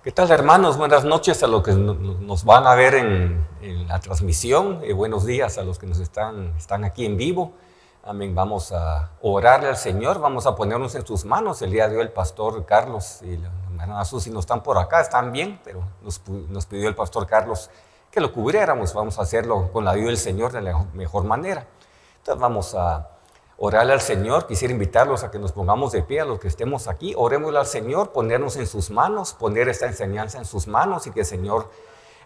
¿Qué tal, hermanos? Buenas noches a los que nos van a ver en la transmisión. Buenos días a los que nos están aquí en vivo. Amén. Vamos a orarle al Señor, vamos a ponernos en sus manos. El día de hoy el pastor Carlos y la hermana Susi no están por acá, están bien, pero nos pidió el pastor Carlos que lo cubriéramos. Vamos a hacerlo con la ayuda del Señor de la mejor manera. Entonces vamos a orarle al Señor. Quisiera invitarlos a que nos pongamos de pie a los que estemos aquí. Orémosle al Señor, ponernos en sus manos, poner esta enseñanza en sus manos y que el Señor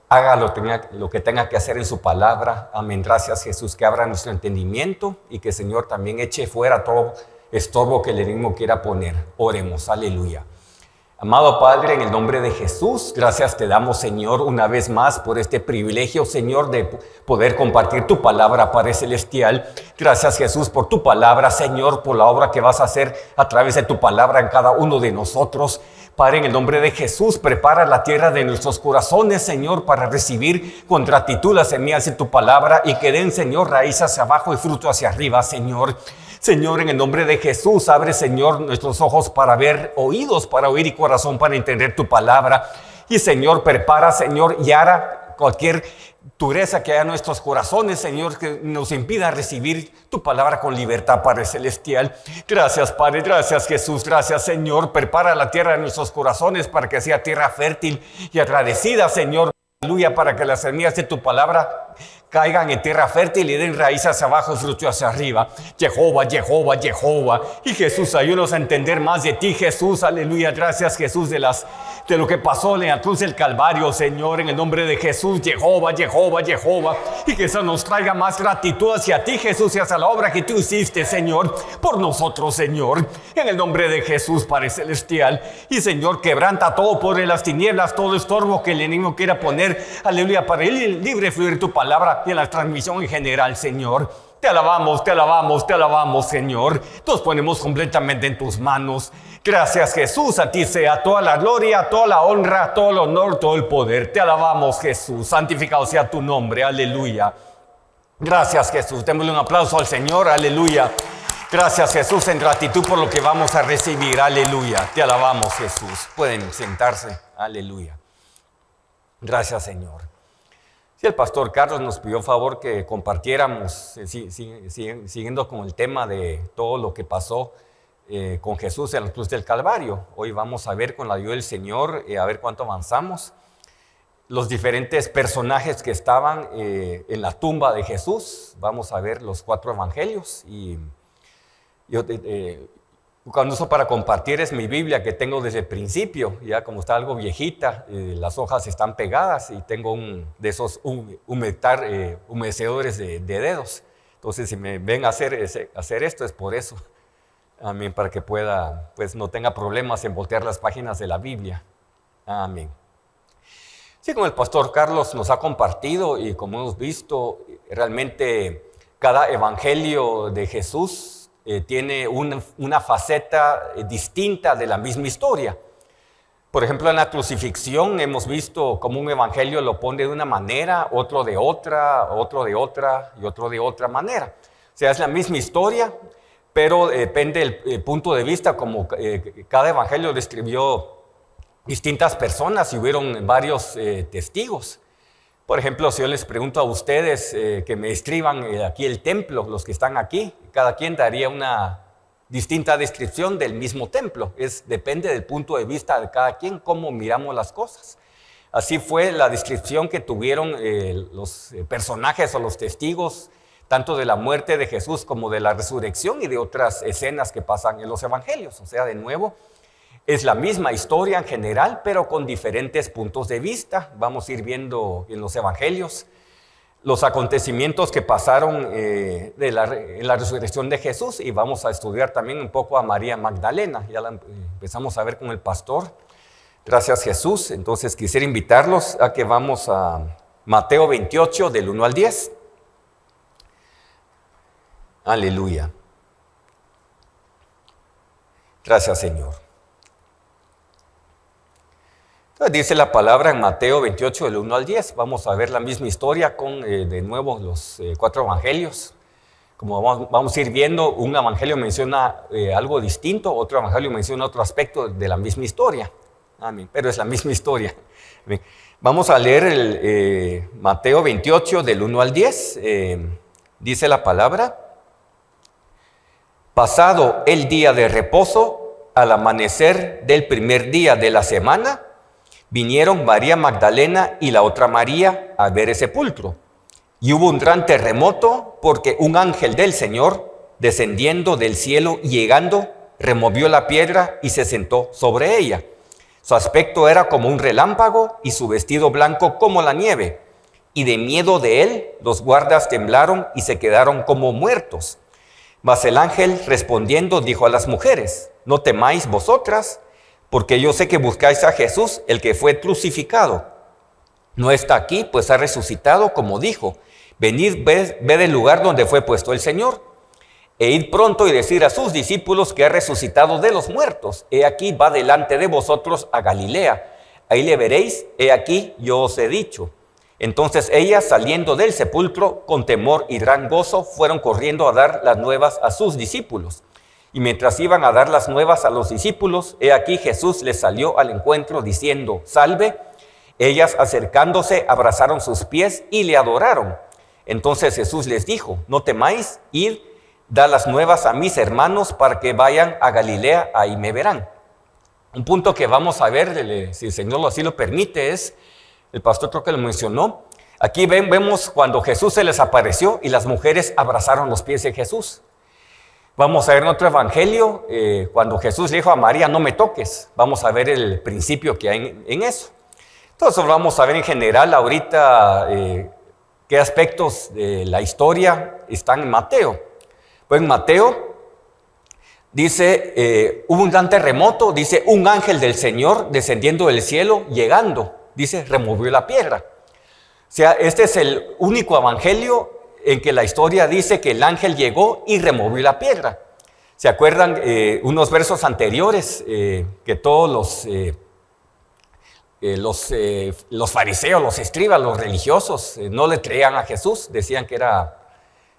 haga lo que tenga que hacer en su palabra. Amén. Gracias, Jesús, que abra nuestro entendimiento y que el Señor también eche fuera todo estorbo que el enemigo quiera poner. Oremos, aleluya. Amado Padre, en el nombre de Jesús, gracias te damos, Señor, una vez más por este privilegio, Señor, de poder compartir tu palabra, Padre Celestial. Gracias, Jesús, por tu palabra, Señor, por la obra que vas a hacer a través de tu palabra en cada uno de nosotros. Padre, en el nombre de Jesús, prepara la tierra de nuestros corazones, Señor, para recibir con gratitud las semillas de tu palabra y que den, Señor, raíz hacia abajo y fruto hacia arriba, Señor. Señor, en el nombre de Jesús, abre, Señor, nuestros ojos para ver, oídos para oír y corazón para entender tu palabra. Y, Señor, prepara, Señor, y hará cualquier dureza que haya en nuestros corazones, Señor, que nos impida recibir tu palabra con libertad, Padre Celestial. Gracias, Padre, gracias, Jesús, gracias, Señor. Prepara la tierra de nuestros corazones para que sea tierra fértil y agradecida, Señor. Aleluya, para que las semillas de tu palabra caigan en tierra fértil y den raíz hacia abajo y fruto hacia arriba. Jehová, Jehová, Jehová. Y Jesús, ayúdanos a entender más de ti, Jesús. Aleluya, gracias, Jesús, de lo que pasó en la cruz del Calvario, Señor, en el nombre de Jesús. Jehová, Jehová, Jehová. Y que eso nos traiga más gratitud hacia ti, Jesús, y hacia la obra que tú hiciste, Señor, por nosotros, Señor. En el nombre de Jesús, Padre Celestial. Y, Señor, quebranta todo por las tinieblas, todo estorbo que el enemigo quiera poner. Aleluya, para el libre fluir tu palabra y en la transmisión en general, Señor. Te alabamos, te alabamos, te alabamos, Señor. Nos ponemos completamente en tus manos. Gracias, Jesús. A ti sea toda la gloria, toda la honra, todo el honor, todo el poder. Te alabamos, Jesús. Santificado sea tu nombre. Aleluya. Gracias, Jesús. Démosle un aplauso al Señor. Aleluya. Gracias, Jesús, en gratitud por lo que vamos a recibir. Aleluya. Te alabamos, Jesús. Pueden sentarse. Aleluya. Gracias, Señor. Sí, el pastor Carlos nos pidió favor que compartiéramos, siguiendo con el tema de todo lo que pasó con Jesús en la cruz del Calvario. Hoy vamos a ver con la ayuda del Señor, a ver cuánto avanzamos, los diferentes personajes que estaban en la tumba de Jesús. Vamos a ver los 4 evangelios y cuando uso para compartir es mi Biblia que tengo desde el principio, ya como está algo viejita, las hojas están pegadas y tengo de esos humedecedores de dedos. Entonces si me ven a hacer esto es por eso, amén, para que pueda, pues no tenga problemas en voltear las páginas de la Biblia, amén. Sí, como el pastor Carlos nos ha compartido y como hemos visto, realmente cada evangelio de Jesús tiene una faceta distinta de la misma historia. Por ejemplo, en la crucifixión hemos visto cómo un evangelio lo pone de una manera, otro de otra, otro de otra y otro de otra manera. O sea, es la misma historia, pero depende del punto de vista, como cada evangelio describió distintas personas y hubieron varios testigos. Por ejemplo, si yo les pregunto a ustedes que me describan aquí el templo, los que están aquí, cada quien daría una distinta descripción del mismo templo. Depende del punto de vista de cada quien, cómo miramos las cosas. Así fue la descripción que tuvieron los personajes o los testigos, tanto de la muerte de Jesús como de la resurrección y de otras escenas que pasan en los evangelios. O sea, de nuevo, es la misma historia en general, pero con diferentes puntos de vista. Vamos a ir viendo en los evangelios los acontecimientos que pasaron en la resurrección de Jesús y vamos a estudiar también un poco a María Magdalena. Ya la empezamos a ver con el pastor. Gracias, Jesús. Entonces quisiera invitarlos a que vamos a Mateo 28 del 1 al 10. Aleluya. Gracias, Señor. Dice la palabra en Mateo 28, del 1 al 10. Vamos a ver la misma historia con, de nuevo, los 4 evangelios. Como vamos a ir viendo, un evangelio menciona algo distinto, otro evangelio menciona otro aspecto de la misma historia. Amén. Pero es la misma historia. Amén. Vamos a leer el Mateo 28 del 1 al 10. Dice la palabra: pasado el día de reposo, al amanecer del primer día de la semana, vinieron María Magdalena y la otra María a ver el sepulcro. Y hubo un gran terremoto, porque un ángel del Señor, descendiendo del cielo y llegando, removió la piedra y se sentó sobre ella. Su aspecto era como un relámpago y su vestido blanco como la nieve. Y de miedo de él, los guardas temblaron y se quedaron como muertos. Mas el ángel respondiendo dijo a las mujeres: no temáis vosotras, porque yo sé que buscáis a Jesús, el que fue crucificado. No está aquí, pues ha resucitado, como dijo. Venid, ved el lugar donde fue puesto el Señor. E id pronto y decir a sus discípulos que ha resucitado de los muertos. He aquí, va delante de vosotros a Galilea. Ahí le veréis, he aquí, yo os he dicho. Entonces ellas, saliendo del sepulcro, con temor y gran gozo, fueron corriendo a dar las nuevas a sus discípulos. Y mientras iban a dar las nuevas a los discípulos, he aquí Jesús les salió al encuentro diciendo: salve. Ellas, acercándose, abrazaron sus pies y le adoraron. Entonces Jesús les dijo: no temáis, id, da las nuevas a mis hermanos para que vayan a Galilea, ahí me verán. Un punto que vamos a ver, si el Señor así lo permite, es, el pastor creo que lo mencionó, aquí vemos cuando Jesús se les apareció y las mujeres abrazaron los pies de Jesús. Vamos a ver en otro evangelio, cuando Jesús le dijo a María: no me toques. Vamos a ver el principio que hay en eso. Entonces vamos a ver en general ahorita qué aspectos de la historia están en Mateo. Pues en Mateo dice, hubo un gran terremoto, dice, un ángel del Señor descendiendo del cielo, llegando, dice, removió la piedra. O sea, este es el único evangelio en que la historia dice que el ángel llegó y removió la piedra. ¿Se acuerdan unos versos anteriores que todos los fariseos, los escribas, los religiosos no le creían a Jesús? Decían que era,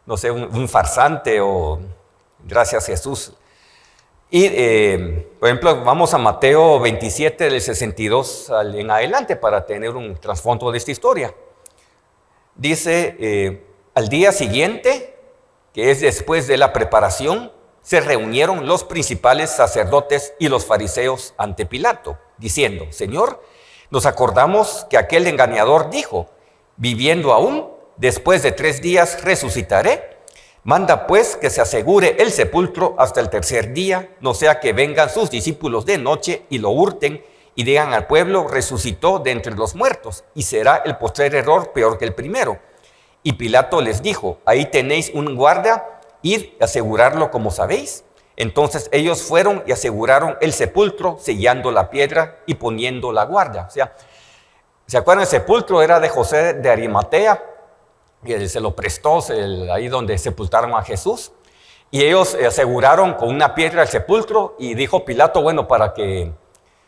no sé, un farsante o gracias Jesús. Y, por ejemplo, vamos a Mateo 27 del 62 en adelante para tener un trasfondo de esta historia. Dice, al día siguiente, que es después de la preparación, se reunieron los principales sacerdotes y los fariseos ante Pilato, diciendo: Señor, nos acordamos que aquel engañador dijo: viviendo aún, después de 3 días resucitaré. Manda pues que se asegure el sepulcro hasta el tercer día, no sea que vengan sus discípulos de noche y lo hurten y digan al pueblo: resucitó de entre los muertos, y será el postrer error peor que el primero. Y Pilato les dijo: ahí tenéis un guardia, id a asegurarlo como sabéis. Entonces ellos fueron y aseguraron el sepulcro, sellando la piedra y poniendo la guardia. O sea, ¿se acuerdan? El sepulcro era de José de Arimatea, y él se lo prestó ahí donde sepultaron a Jesús. Y ellos aseguraron con una piedra el sepulcro, y dijo Pilato: bueno, para que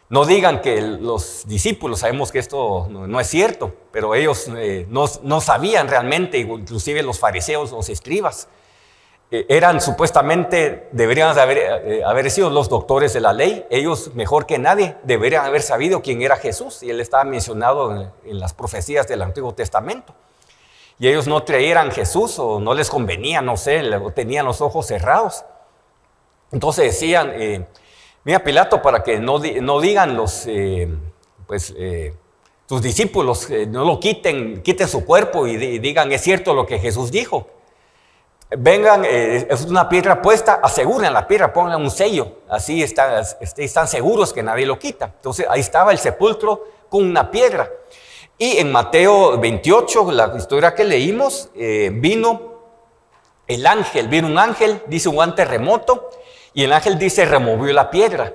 no digan que los discípulos, sabemos que esto no es cierto, pero ellos no sabían realmente, inclusive los fariseos, los escribas, eran supuestamente, deberían de haber sido los doctores de la ley. Ellos, mejor que nadie, deberían haber sabido quién era Jesús, y él estaba mencionado en las profecías del Antiguo Testamento. Y ellos no creyeran Jesús, o no les convenía, no sé, tenían los ojos cerrados. Entonces decían, mira Pilato, para que no digan tus discípulos, no lo quiten su cuerpo y digan: es cierto lo que Jesús dijo. Vengan, es una piedra puesta, aseguren la piedra, pongan un sello, así están seguros que nadie lo quita. Entonces ahí estaba el sepulcro con una piedra. Y en Mateo 28, la historia que leímos, vino un ángel, dice un gran terremoto, y el ángel dice: removió la piedra.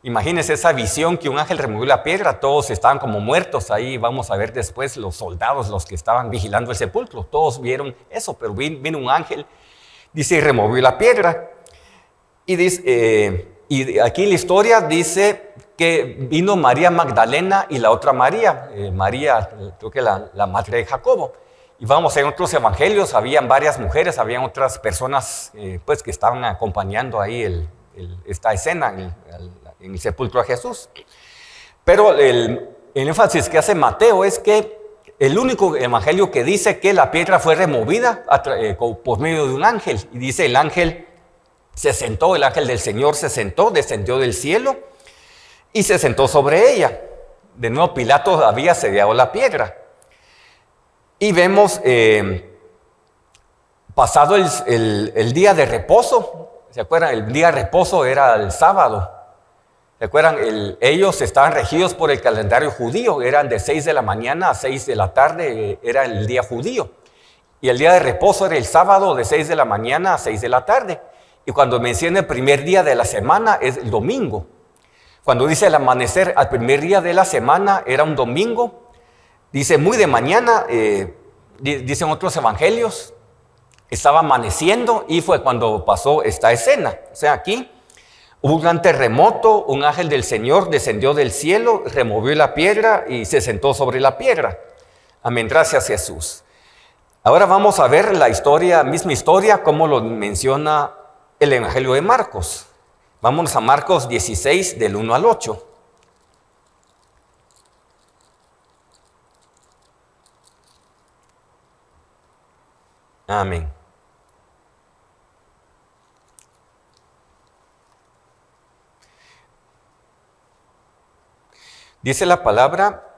Imagínense esa visión, que un ángel removió la piedra, todos estaban como muertos. Ahí vamos a ver después los soldados, los que estaban vigilando el sepulcro, todos vieron eso, pero vino un ángel, dice, y removió la piedra. Y dice, y aquí la historia dice que vino María Magdalena y la otra María, María, creo que la madre de Jacobo. Y vamos a ver en otros evangelios, habían varias mujeres, habían otras personas que estaban acompañando ahí esta escena en el sepulcro a Jesús. Pero el énfasis que hace Mateo es que el único evangelio que dice que la piedra fue removida por medio de un ángel. Y dice, el ángel se sentó, el ángel del Señor se sentó, descendió del cielo y se sentó sobre ella. De nuevo Pilato había sellado la piedra. Y vemos, pasado el día de reposo, ¿se acuerdan? El día de reposo era el sábado. ¿Se acuerdan? Ellos estaban regidos por el calendario judío, eran de 6 de la mañana a 6 de la tarde, era el día judío. Y el día de reposo era el sábado de 6 de la mañana a 6 de la tarde. Y cuando menciona el primer día de la semana es el domingo. Cuando dice el amanecer al primer día de la semana era un domingo. Dice muy de mañana, dicen otros evangelios, estaba amaneciendo y fue cuando pasó esta escena. O sea, aquí hubo un gran terremoto, un ángel del Señor descendió del cielo, removió la piedra y se sentó sobre la piedra. Amén, gracias Jesús. Ahora vamos a ver la historia, misma historia, como lo menciona el Evangelio de Marcos. Vámonos a Marcos 16, del 1 al 8. Amén. Dice la palabra,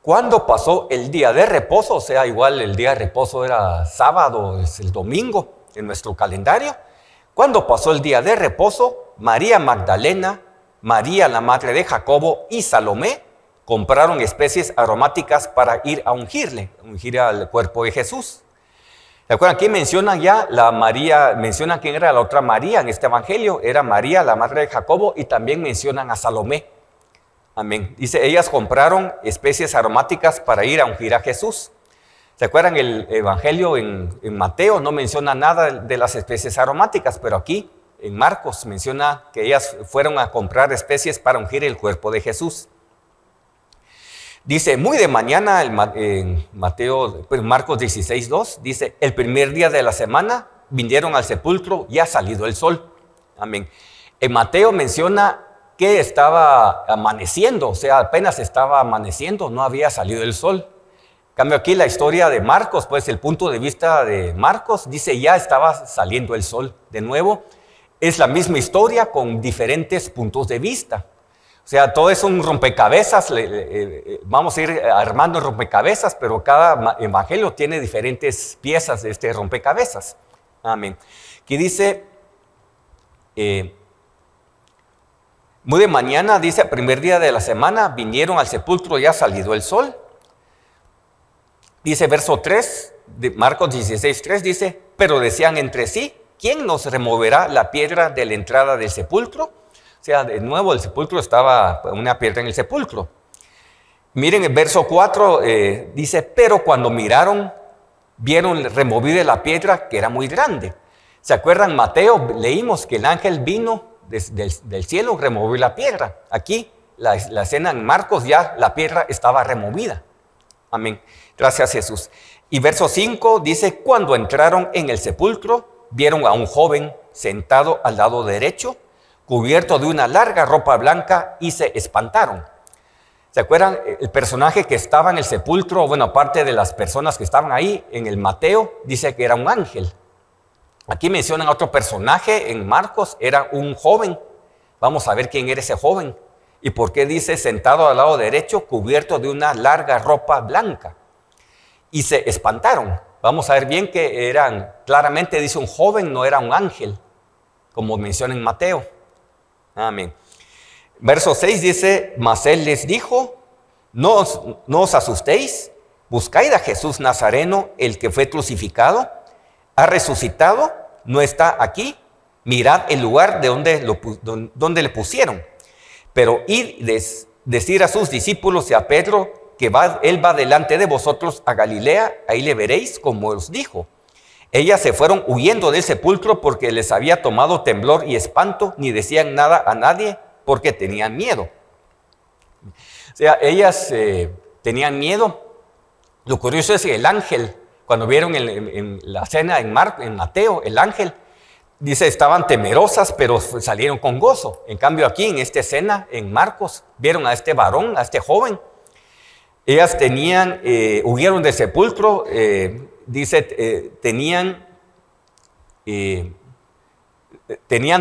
cuando pasó el día de reposo, o sea, igual el día de reposo era sábado, es el domingo en nuestro calendario. Cuando pasó el día de reposo, María Magdalena, María la madre de Jacobo y Salomé compraron especies aromáticas para ir a ungir al cuerpo de Jesús. ¿Se acuerdan? Aquí mencionan ya la María, mencionan quién era la otra María en este evangelio, era María la madre de Jacobo y también mencionan a Salomé. Amén. Dice, ellas compraron especies aromáticas para ir a ungir a Jesús. ¿Se acuerdan? El evangelio en Mateo no menciona nada de las especies aromáticas, pero aquí en Marcos menciona que ellas fueron a comprar especies para ungir el cuerpo de Jesús. Dice, muy de mañana, en Marcos 16:2, dice, el primer día de la semana vinieron al sepulcro, ya ha salido el sol. Amén. En Mateo menciona que estaba amaneciendo, o sea, apenas estaba amaneciendo, no había salido el sol. En cambio aquí la historia de Marcos, pues el punto de vista de Marcos dice ya estaba saliendo el sol. De nuevo, es la misma historia con diferentes puntos de vista. O sea, todo es un rompecabezas, vamos a ir armando rompecabezas, pero cada evangelio tiene diferentes piezas de este rompecabezas. Amén. Aquí dice, muy de mañana, dice, el primer día de la semana, vinieron al sepulcro, ya ha salido el sol. Dice verso 3, de Marcos 16:3, dice, pero decían entre sí, ¿quién nos removerá la piedra de la entrada del sepulcro? O sea, de nuevo el sepulcro estaba una piedra en el sepulcro. Miren el verso 4, dice, pero cuando miraron, vieron removida la piedra que era muy grande. ¿Se acuerdan? Mateo, leímos que el ángel vino del cielo, removió la piedra. Aquí, la escena en Marcos, ya la piedra estaba removida. Amén. Gracias Jesús. Y verso 5 dice, cuando entraron en el sepulcro, vieron a un joven sentado al lado derecho, cubierto de una larga ropa blanca y se espantaron. ¿Se acuerdan? El personaje que estaba en el sepulcro, bueno, aparte de las personas que estaban ahí, en el Mateo, dice que era un ángel. Aquí mencionan a otro personaje en Marcos, era un joven. Vamos a ver quién era ese joven. ¿Y por qué dice sentado al lado derecho, cubierto de una larga ropa blanca? Y se espantaron. Vamos a ver bien que eran, claramente dice un joven, no era un ángel, como menciona en Mateo. Amén. Verso 6 dice, mas él les dijo, no os asustéis, buscáis a Jesús Nazareno, el que fue crucificado, ha resucitado, no está aquí, mirad el lugar de donde le pusieron. Pero id decir a sus discípulos y a Pedro que él va delante de vosotros a Galilea, ahí le veréis como os dijo. Ellas se fueron huyendo del sepulcro porque les había tomado temblor y espanto, ni decían nada a nadie porque tenían miedo. O sea, ellas tenían miedo. Lo curioso es que el ángel, cuando vieron en la cena en Mateo, el ángel dice, estaban temerosas, pero salieron con gozo. En cambio aquí, en esta escena, en Marcos, vieron a este varón, a este joven. Ellas huyeron del sepulcro, dice, tenían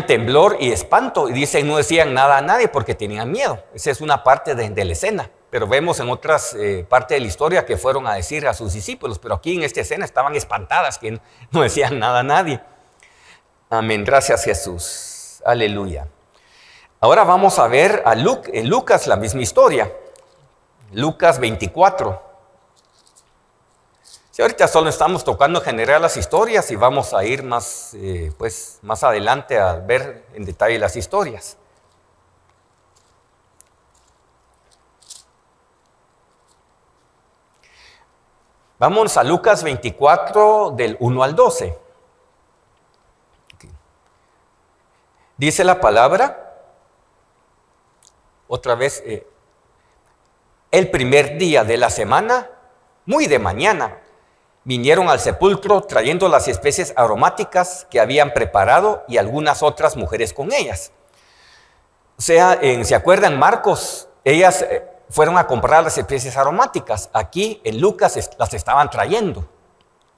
temblor y espanto, y dicen, no decían nada a nadie porque tenían miedo. Esa es una parte de la escena, pero vemos en otras partes de la historia que fueron a decir a sus discípulos, pero aquí en esta escena estaban espantadas, que no decían nada a nadie. Amén, gracias Jesús, aleluya. Ahora vamos a ver en Lucas la misma historia, Lucas 24. Sí, ahorita solo estamos tocando en general las historias y vamos a ir más adelante a ver en detalle las historias. Vamos a Lucas 24 del 1 al 12. Dice la palabra, otra vez, el primer día de la semana, muy de mañana, vinieron al sepulcro trayendo las especies aromáticas que habían preparado y algunas otras mujeres con ellas. O sea, ¿se acuerdan Marcos? Ellas fueron a comprar las especies aromáticas. Aquí en Lucas las estaban trayendo.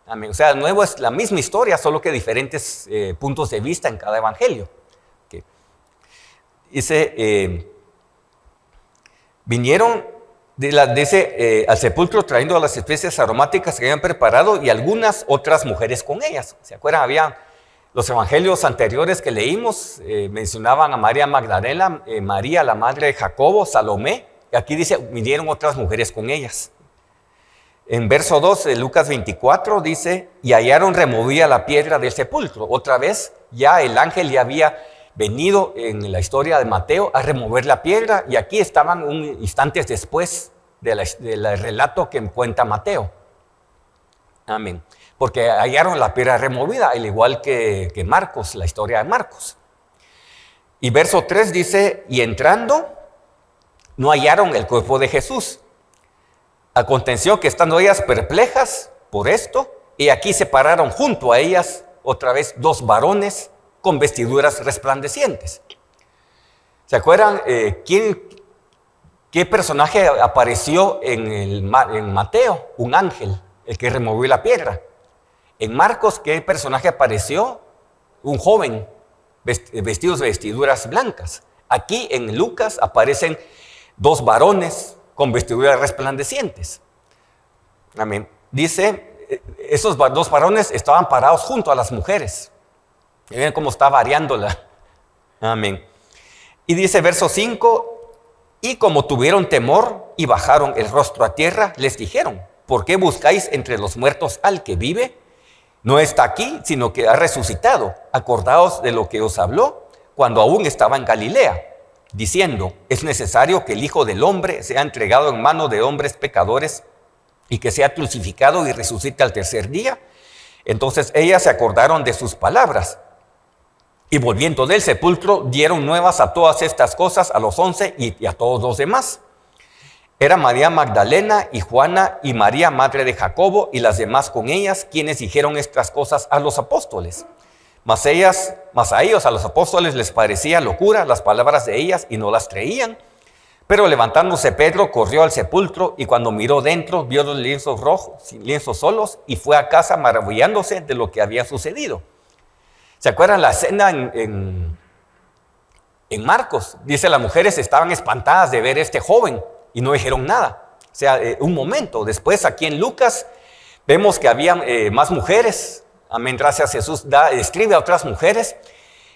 Amén. O sea, de nuevo es la misma historia, solo que diferentes puntos de vista en cada evangelio. Okay. Dice, vinieron al sepulcro trayendo las especies aromáticas que habían preparado y algunas otras mujeres con ellas. ¿Se acuerdan? Había los evangelios anteriores que leímos, mencionaban a María Magdalena, María, la madre de Jacobo, Salomé, y aquí dice, vinieron otras mujeres con ellas. En verso 2 de Lucas 24 dice, y hallaron removida la piedra del sepulcro. Otra vez, ya el ángel ya había venido en la historia de Mateo a remover la piedra, y aquí estaban instantes después del relato que cuenta Mateo. Amén. Porque hallaron la piedra removida, al igual que Marcos, la historia de Marcos. Y verso 3 dice, y entrando, no hallaron el cuerpo de Jesús. Aconteció que estando ellas perplejas por esto, y aquí se pararon junto a ellas otra vez dos varones con vestiduras resplandecientes. ¿Se acuerdan qué personaje apareció en Mateo? Un ángel, el que removió la piedra. En Marcos, ¿qué personaje apareció? Un joven, vestidos de vestiduras blancas. Aquí en Lucas aparecen dos varones con vestiduras resplandecientes. Amén. Dice, esos dos varones estaban parados junto a las mujeres. Y ven cómo está variándola. Amén. Y dice verso 5, y como tuvieron temor y bajaron el rostro a tierra, les dijeron, ¿por qué buscáis entre los muertos al que vive? No está aquí, sino que ha resucitado. Acordaos de lo que os habló cuando aún estaba en Galilea, diciendo, es necesario que el Hijo del Hombre sea entregado en manos de hombres pecadores y que sea crucificado y resucite al tercer día. Entonces ellas se acordaron de sus palabras y volviendo del sepulcro dieron nuevas a todas estas cosas a los 11 y a todos los demás. Era María Magdalena y Juana y María, madre de Jacobo, y las demás con ellas, quienes dijeron estas cosas a los apóstoles. Mas a ellos, a los apóstoles, les parecía locura las palabras de ellas y no las creían. Pero levantándose Pedro, corrió al sepulcro y cuando miró dentro, vio los lienzos rojos, lienzos solos, y fue a casa maravillándose de lo que había sucedido. ¿Se acuerdan la escena en Marcos? Dice, las mujeres estaban espantadas de ver a este joven y no dijeron nada. O sea, un momento. Después aquí en Lucas vemos que había más mujeres. Amén, gracias Jesús. Escribe a otras mujeres.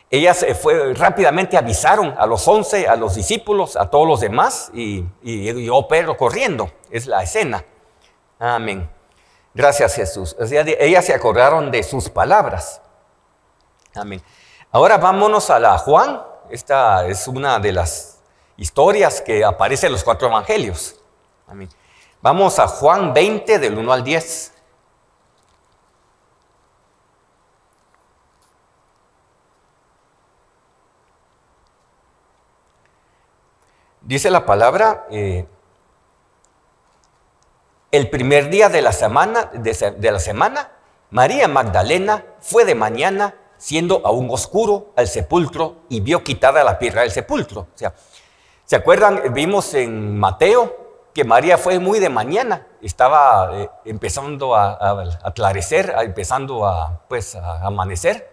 Ellas rápidamente avisaron a los 11, a los discípulos, a todos los demás y llegó Pedro corriendo. Es la escena. Amén. Gracias Jesús. O sea, ellas se acordaron de sus palabras. Amén. Ahora vámonos a la Juan. Esta es una de las historias que aparece en los 4 evangelios. Amén. Vamos a Juan 20 del 1 al 10. Dice la palabra, el primer día de la semana, María Magdalena fue de mañana, siendo aún oscuro, al sepulcro y vio quitada la piedra del sepulcro. O sea, ¿se acuerdan? Vimos en Mateo que María fue muy de mañana, estaba empezando a aclarecer, empezando a amanecer,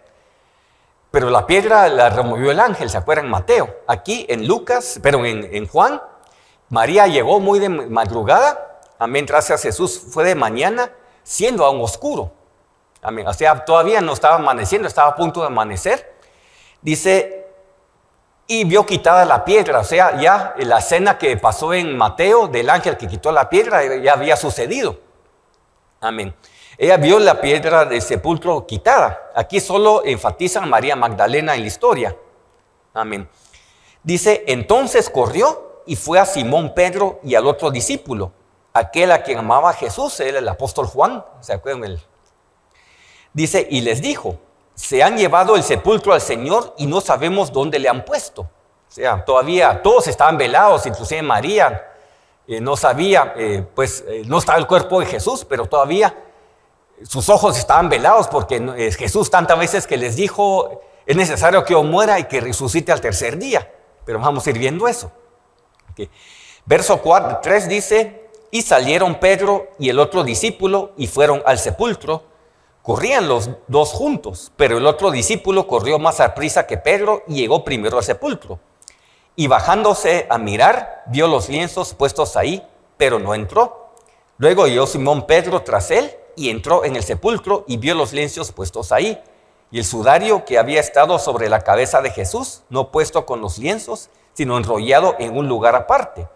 pero la piedra la removió el ángel, ¿se acuerdan? Mateo. Aquí en Lucas, pero en Juan, María llegó muy de madrugada, amén, gracias a Jesús, fue de mañana, siendo aún oscuro. Amén. O sea, todavía no estaba amaneciendo, estaba a punto de amanecer. Dice, y vio quitada la piedra. O sea, ya la escena que pasó en Mateo del ángel que quitó la piedra ya había sucedido. Amén. Ella vio la piedra del sepulcro quitada. Aquí solo enfatizan a María Magdalena en la historia. Amén. Dice, entonces corrió y fue a Simón Pedro y al otro discípulo, aquel a quien amaba Jesús, el apóstol Juan. ¿Se acuerdan? Dice, y les dijo, se han llevado el sepulcro al Señor y no sabemos dónde le han puesto. O sea, todavía todos estaban velados, inclusive María no sabía, no estaba el cuerpo de Jesús, pero todavía sus ojos estaban velados porque Jesús tantas veces que les dijo, es necesario que yo muera y que resucite al tercer día. Pero vamos a ir viendo eso. Okay. Verso 3 dice, y salieron Pedro y el otro discípulo y fueron al sepulcro. Corrían los dos juntos, pero el otro discípulo corrió más a prisa que Pedro y llegó primero al sepulcro. Y bajándose a mirar, vio los lienzos puestos ahí, pero no entró. Luego llegó Simón Pedro tras él y entró en el sepulcro y vio los lienzos puestos ahí. Y el sudario que había estado sobre la cabeza de Jesús, no puesto con los lienzos, sino enrollado en un lugar aparte.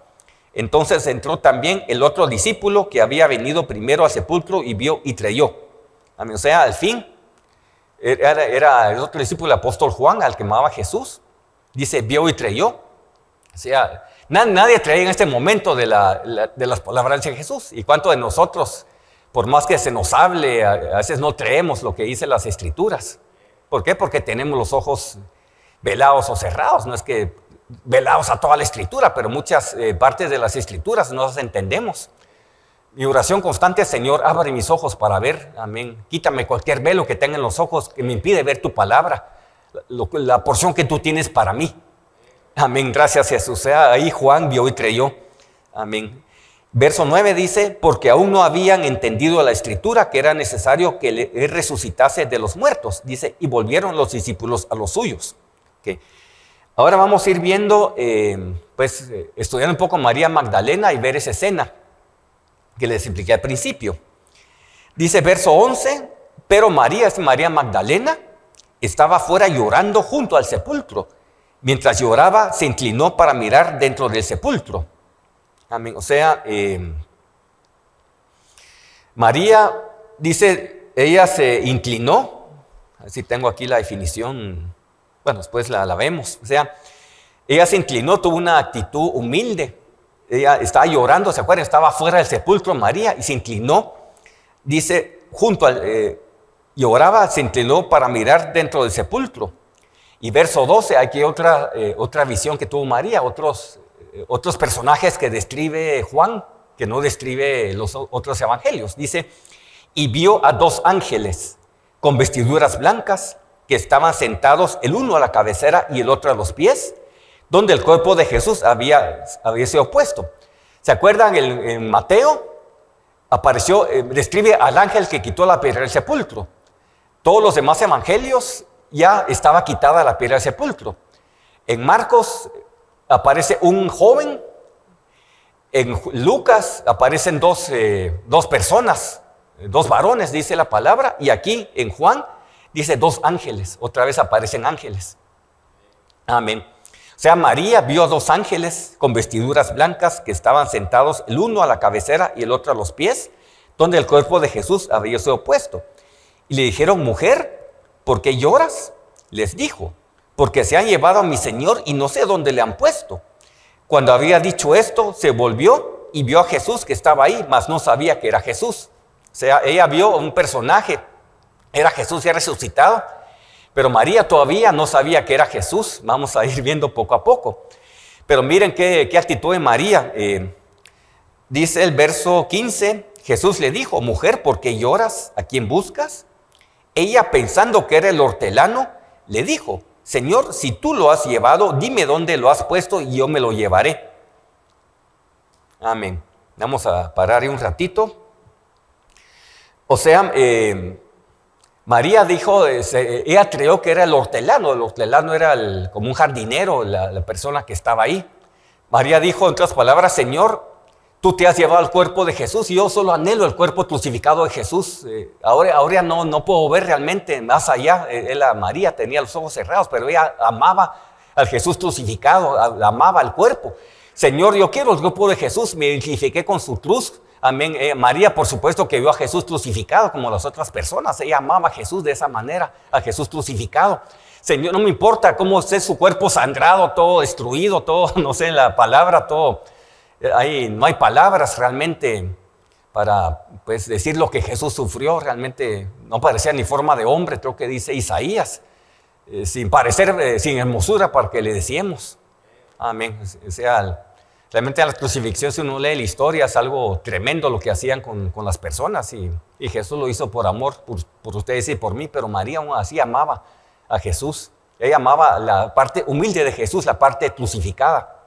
Entonces entró también el otro discípulo que había venido primero al sepulcro y vio y creyó. O sea, al fin, era el otro discípulo, el apóstol Juan, al que amaba Jesús. Dice, vio y creyó. O sea, nadie creía en este momento de las palabras de Jesús. ¿Y cuánto de nosotros, por más que se nos hable, a veces no creemos lo que dicen las Escrituras? ¿Por qué? Porque tenemos los ojos velados o cerrados. No es que velados a toda la Escritura, pero muchas partes de las Escrituras no las entendemos. Mi oración constante es, Señor, abre mis ojos para ver, amén. Quítame cualquier velo que tenga en los ojos que me impide ver tu palabra, la porción que tú tienes para mí. Amén, gracias Jesús. O sea, ahí Juan vio y creyó. Amén. Verso 9 dice, porque aún no habían entendido la Escritura que era necesario que él resucitase de los muertos. Dice, y volvieron los discípulos a los suyos. Okay. Ahora vamos a ir viendo, estudiar un poco María Magdalena y ver esa escena que les expliqué al principio. Dice verso 11, pero María Magdalena, estaba fuera llorando junto al sepulcro. Mientras lloraba, se inclinó para mirar dentro del sepulcro. Amén. O sea, María, dice, ella se inclinó. Así tengo aquí la definición. Bueno, después la vemos. O sea, ella se inclinó, tuvo una actitud humilde. Ella estaba llorando, ¿se acuerdan? Estaba fuera del sepulcro María y se inclinó. Dice, lloraba, se inclinó para mirar dentro del sepulcro. Y verso 12, aquí otra visión que tuvo María, otros personajes que describe Juan, que no describe los otros evangelios. Dice, y vio a dos ángeles con vestiduras blancas que estaban sentados, el uno a la cabecera y el otro a los pies, donde el cuerpo de Jesús había sido puesto. ¿Se acuerdan? En Mateo apareció, describe al ángel que quitó la piedra del sepulcro. Todos los demás evangelios ya estaba quitada la piedra del sepulcro. En Marcos aparece un joven. En Lucas aparecen dos personas, dos varones, dice la palabra. Y aquí en Juan dice dos ángeles. Otra vez aparecen ángeles. Amén. O sea, María vio a dos ángeles con vestiduras blancas que estaban sentados, el uno a la cabecera y el otro a los pies, donde el cuerpo de Jesús había sido puesto. Y le dijeron, mujer, ¿por qué lloras? Les dijo, porque se han llevado a mi Señor y no sé dónde le han puesto. Cuando había dicho esto, se volvió y vio a Jesús que estaba ahí, mas no sabía que era Jesús. O sea, ella vio un personaje, era Jesús ya resucitado. Pero María todavía no sabía que era Jesús. Vamos a ir viendo poco a poco. Pero miren qué actitud de María. Dice el verso 15, Jesús le dijo, mujer, ¿por qué lloras? ¿A quién buscas? Ella, pensando que era el hortelano, le dijo: Señor, si tú lo has llevado, dime dónde lo has puesto y yo me lo llevaré. Amén. Vamos a parar ahí un ratito. O sea, María dijo, ella creyó que era el hortelano era como un jardinero, la persona que estaba ahí. María dijo, en otras palabras: Señor, tú te has llevado el cuerpo de Jesús y yo solo anhelo el cuerpo crucificado de Jesús. Ahora no puedo ver realmente más allá. María tenía los ojos cerrados, pero ella amaba al Jesús crucificado, amaba al cuerpo. Señor, yo quiero el cuerpo de Jesús, me identifiqué con su cruz. Amén. María, por supuesto, que vio a Jesús crucificado como las otras personas. Ella amaba a Jesús de esa manera, a Jesús crucificado. Señor, no me importa cómo esté su cuerpo sangrado, todo destruido, todo, no sé, la palabra, todo. No hay palabras realmente para decir lo que Jesús sufrió. Realmente no parecía ni forma de hombre, creo que dice Isaías. Sin parecer, sin hermosura, para que le decíamos. Amén. O sea, realmente a la crucifixión, si uno lee la historia, es algo tremendo lo que hacían con las personas. Y Jesús lo hizo por amor, por ustedes y por mí. Pero María aún así amaba a Jesús. Ella amaba la parte humilde de Jesús, la parte crucificada.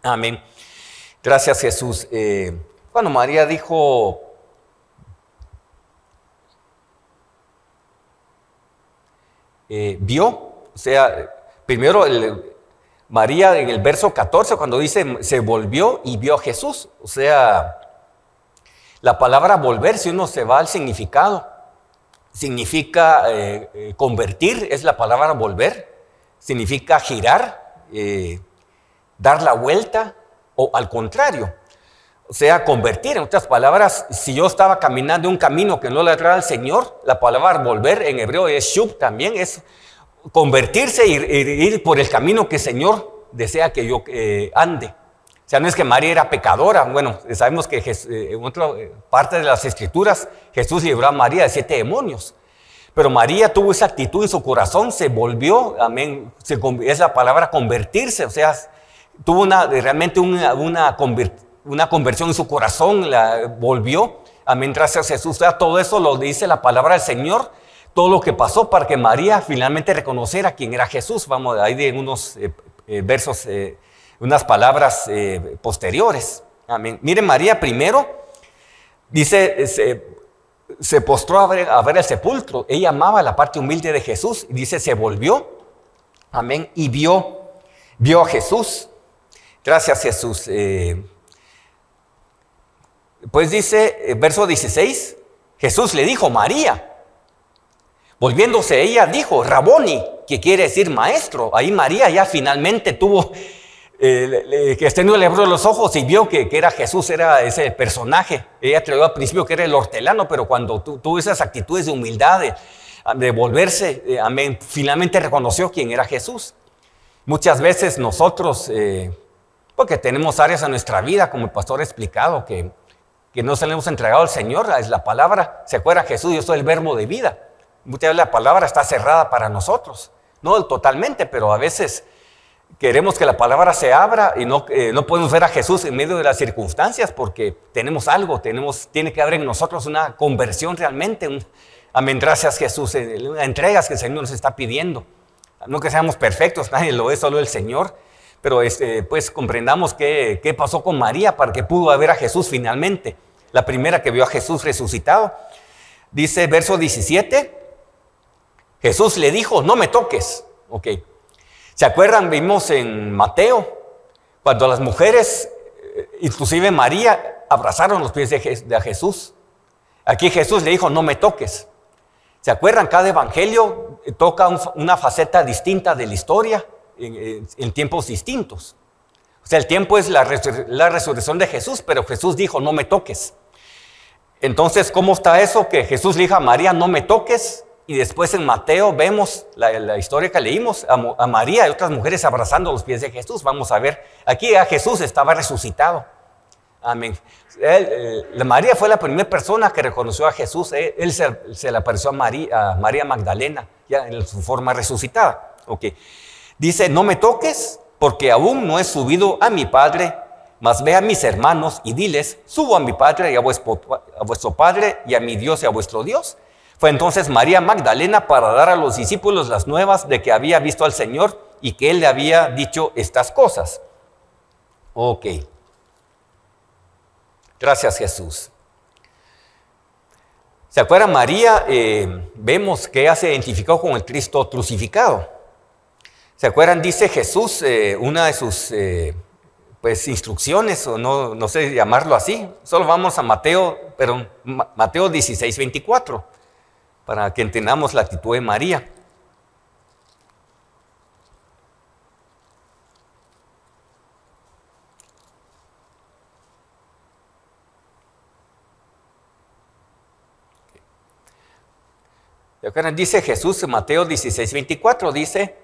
Amén. Gracias, Jesús. Cuando María dijo, vio, o sea, primero María en el verso 14, cuando dice se volvió y vio a Jesús. O sea, la palabra volver, si uno se va al significado, significa convertir, es la palabra volver. Significa girar, dar la vuelta, o al contrario. O sea, convertir. En otras palabras, si yo estaba caminando un camino que no le agrada al Señor, la palabra volver en hebreo es shub, también es convertirse y ir por el camino que el Señor desea que yo ande. O sea, no es que María era pecadora. Bueno, sabemos que en otra parte de las Escrituras Jesús libró a María de 7 demonios. Pero María tuvo esa actitud en su corazón, se volvió, amén, es la palabra convertirse. O sea, tuvo realmente una conversión en su corazón, volvió. Amén, gracias a Jesús. O sea, todo eso lo dice la palabra del Señor. Todo lo que pasó para que María finalmente reconociera quién era Jesús. Vamos, ahí de unos versos, unas palabras posteriores. Amén. Miren, María primero dice, se postró a ver el sepulcro. Ella amaba la parte humilde de Jesús. Y dice, se volvió, amén, y vio a Jesús. Gracias, Jesús. Pues dice, verso 16, Jesús le dijo, María. Volviéndose ella, dijo, Raboni, que quiere decir maestro. Ahí María ya finalmente tuvo, que Esteno le abrió los ojos y vio que era Jesús, era ese personaje. Ella creyó al principio que era el hortelano, pero cuando tuvo esas actitudes de humildad, de volverse, amén, finalmente reconoció quién era Jesús. Muchas veces nosotros, porque tenemos áreas en nuestra vida, como el pastor ha explicado, que no se le hemos entregado al Señor, es la palabra. ¿Se acuerda Jesús? Yo soy el verbo de vida. Muchas veces la palabra está cerrada para nosotros, no totalmente, pero a veces queremos que la palabra se abra y no podemos ver a Jesús en medio de las circunstancias porque tenemos algo, tiene que haber en nosotros una conversión realmente. Amén, gracias Jesús, entregas que el Señor nos está pidiendo. No que seamos perfectos, nadie lo es, solo el Señor, pero pues comprendamos qué pasó con María para que pudo ver a Jesús finalmente. La primera que vio a Jesús resucitado. Dice verso 17, Jesús le dijo, no me toques. Ok. ¿Se acuerdan? Vimos en Mateo, cuando las mujeres, inclusive María, abrazaron los pies de Jesús. Aquí Jesús le dijo, no me toques. ¿Se acuerdan? Cada evangelio toca una faceta distinta de la historia en tiempos distintos. O sea, el tiempo es la resurrección de Jesús, pero Jesús dijo, no me toques. Entonces, ¿cómo está eso? Que Jesús le dijo a María, no me toques. Y después en Mateo vemos la historia que leímos, a María y otras mujeres abrazando los pies de Jesús. Vamos a ver, aquí a Jesús estaba resucitado. Amén. María fue la primera persona que reconoció a Jesús. Él se le apareció a María Magdalena, ya en su forma resucitada. Okay. Dice, no me toques, porque aún no he subido a mi Padre, mas ve a mis hermanos y diles, subo a mi Padre y a vuestro Padre y a mi Dios y a vuestro Dios. Fue entonces María Magdalena para dar a los discípulos las nuevas de que había visto al Señor y que Él le había dicho estas cosas. Ok. Gracias, Jesús. ¿Se acuerdan? María, vemos que ella se identificó con el Cristo crucificado. ¿Se acuerdan? Dice Jesús, una de sus instrucciones, o no sé llamarlo así. Solo vamos a Mateo 16, 24, para que entendamos la actitud de María. Dice Jesús en Mateo 16, 24, dice: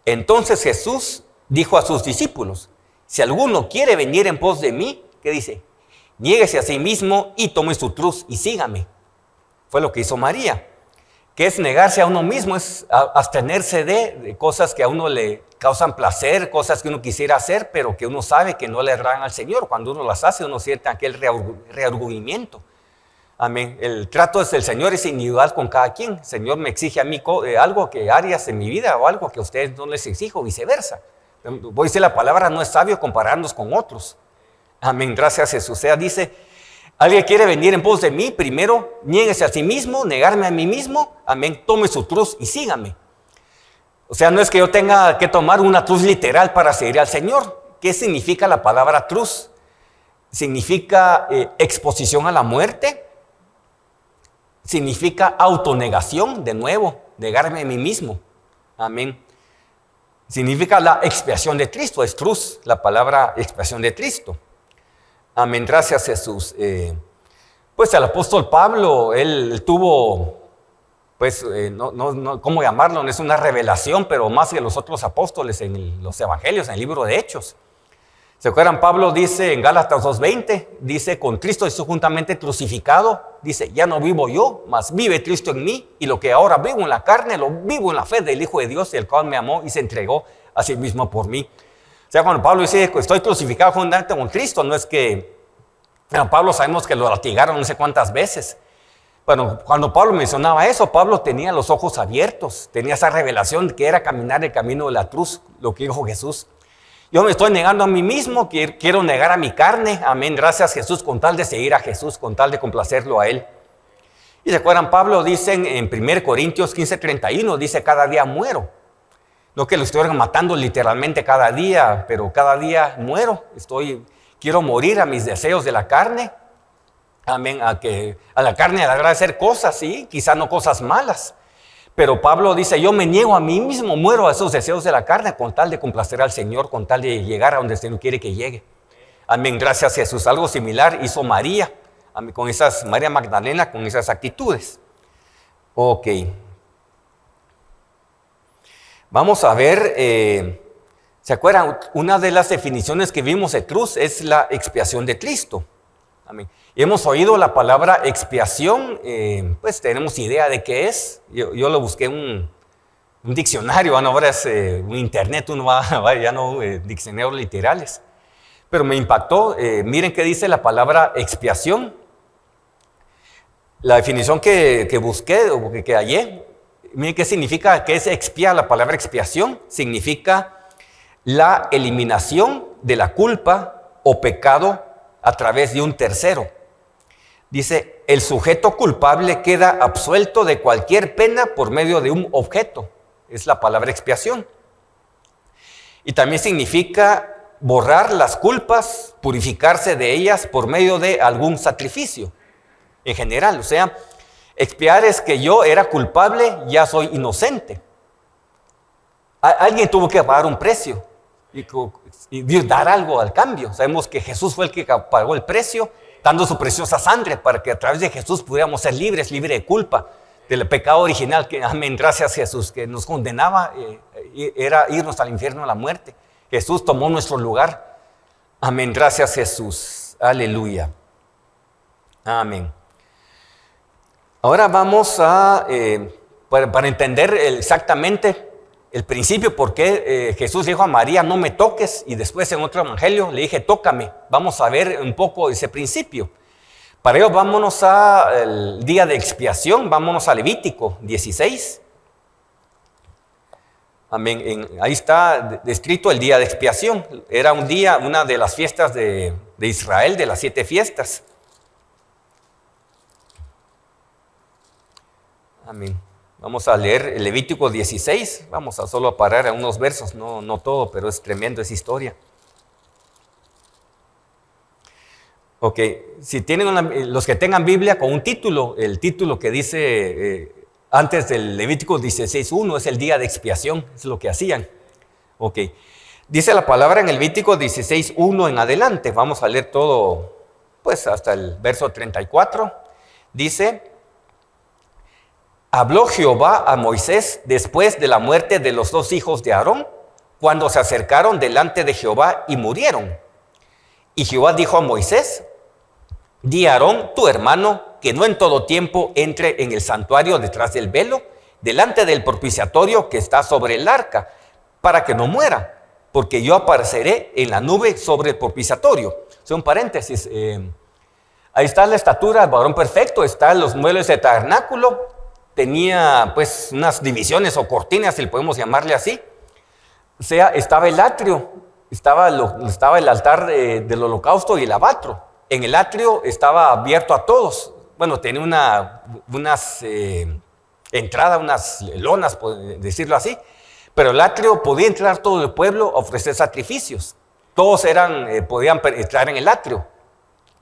entonces Jesús dijo a sus discípulos: si alguno quiere venir en pos de mí, ¿qué dice? Niéguese a sí mismo y tome su cruz y sígame. Fue lo que hizo María. ¿Qué es negarse a uno mismo? Es abstenerse de cosas que a uno le causan placer, cosas que uno quisiera hacer, pero que uno sabe que no le agradan al Señor. Cuando uno las hace, uno siente aquel reargüimiento. Amén. El trato del Señor es individual con cada quien. El Señor me exige a mí algo que áreas en mi vida o algo que a ustedes no les exijo, viceversa. Voy a decir, la palabra no es sabio compararnos con otros. Amén. Gracias, Jesús. O sea, dice, alguien quiere venir en pos de mí, primero niéguese a sí mismo, negarme a mí mismo. Amén. Tome su cruz y sígame. O sea, no es que yo tenga que tomar una cruz literal para seguir al Señor. ¿Qué significa la palabra cruz? Significa exposición a la muerte. Significa autonegación, de nuevo, negarme a mí mismo. Amén. Significa la expiación de Cristo, es cruz, la palabra expiación de Cristo. Amén, gracias Jesús. Pues el apóstol Pablo, él tuvo, ¿cómo llamarlo? No es una revelación, pero más que los otros apóstoles en los evangelios, en el libro de Hechos. ¿Se acuerdan? Pablo dice en Gálatas 2:20, dice, con Cristo estoy juntamente crucificado, dice, ya no vivo yo, mas vive Cristo en mí, y lo que ahora vivo en la carne, lo vivo en la fe del Hijo de Dios, el cual me amó y se entregó a sí mismo por mí. O sea, cuando Pablo dice, estoy crucificado juntamente con Cristo, no es que, Pablo sabemos que lo latigaron no sé cuántas veces. Bueno, cuando Pablo mencionaba eso, Pablo tenía los ojos abiertos, tenía esa revelación de que era caminar el camino de la cruz, lo que dijo Jesús. Yo me estoy negando a mí mismo, quiero negar a mi carne, amén, gracias Jesús, con tal de seguir a Jesús, con tal de complacerlo a Él. Y se acuerdan, Pablo dice en 1 Corintios 15:31, dice, cada día muero. No que lo estuvieran matando literalmente cada día, pero cada día muero, quiero morir a mis deseos de la carne, amén, a la carne le agrada hacer cosas, sí, quizás no cosas malas. Pero Pablo dice, yo me niego a mí mismo, muero a esos deseos de la carne con tal de complacer al Señor, con tal de llegar a donde el Señor quiere que llegue. Amén, gracias Jesús. Algo similar hizo María, amén, María Magdalena con esas actitudes. Ok. Vamos a ver, ¿se acuerdan? Una de las definiciones que vimos de cruz es la expiación de Cristo. Amén. Y hemos oído la palabra expiación, pues tenemos idea de qué es. Yo lo busqué en un diccionario, ahora es un internet, uno va ya no diccionarios literales. Pero me impactó, miren qué dice la palabra expiación. La definición que busqué, o que hallé, miren qué significa, qué es expiar. La palabra expiación significa la eliminación de la culpa o pecado a través de un tercero. Dice, el sujeto culpable queda absuelto de cualquier pena por medio de un objeto. Es la palabra expiación. Y también significa borrar las culpas, purificarse de ellas por medio de algún sacrificio. En general, o sea, expiar es que yo era culpable, ya soy inocente. Alguien tuvo que pagar un precio y dar algo al cambio. Sabemos que Jesús fue el que pagó el precio, dando su preciosa sangre para que a través de Jesús pudiéramos ser libres de culpa, del pecado original, que, amén, gracias Jesús, que nos condenaba, era irnos al infierno, a la muerte. Jesús tomó nuestro lugar. Amén, gracias Jesús, aleluya. Amén. Ahora vamos a, para entender exactamente el principio, por qué Jesús dijo a María, no me toques, y después en otro evangelio le dije, tócame. Vamos a ver un poco ese principio. Para ello vámonos al día de expiación, vámonos a Levítico 16. Amén. Ahí está descrito el día de expiación. Era un día, una de las fiestas de Israel, de las 7 fiestas. Amén. Vamos a leer Levítico 16. Vamos a solo parar a unos versos, no todo, pero es tremendo esa historia. Ok, si tienen los que tengan Biblia con un título, el título que dice antes del Levítico 16:1 es el día de expiación, es lo que hacían. Ok, dice la palabra en el Levítico 16:1 en adelante, vamos a leer todo, pues hasta el verso 34. Dice: habló Jehová a Moisés después de la muerte de los 2 hijos de Aarón, cuando se acercaron delante de Jehová y murieron. Y Jehová dijo a Moisés: di a Aarón, tu hermano, que no en todo tiempo entre en el santuario detrás del velo, delante del propiciatorio que está sobre el arca, para que no muera, porque yo apareceré en la nube sobre el propiciatorio. Son paréntesis. Ahí está la estatura del varón perfecto, están los muebles de tabernáculo, tenía pues unas divisiones o cortinas, si podemos llamarle así. O sea, estaba el atrio, estaba el altar del holocausto y el abatro. En el atrio estaba abierto a todos. Bueno, tenía unas entradas, unas lonas, por decirlo así. Pero el atrio podía entrar todo el pueblo a ofrecer sacrificios. Todos podían entrar en el atrio.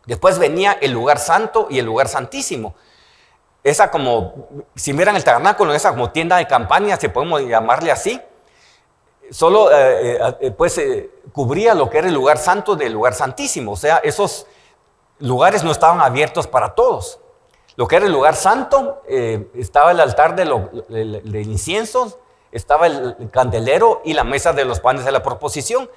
Después venía el lugar santo y el lugar santísimo. Esa como, si miran el tabernáculo, esa como tienda de campaña, si podemos llamarle así, solo cubría lo que era el lugar santo del lugar santísimo. O sea, esos lugares no estaban abiertos para todos. Lo que era el lugar santo, estaba el altar de incienso, estaba el candelero y la mesa de los panes de la proposición.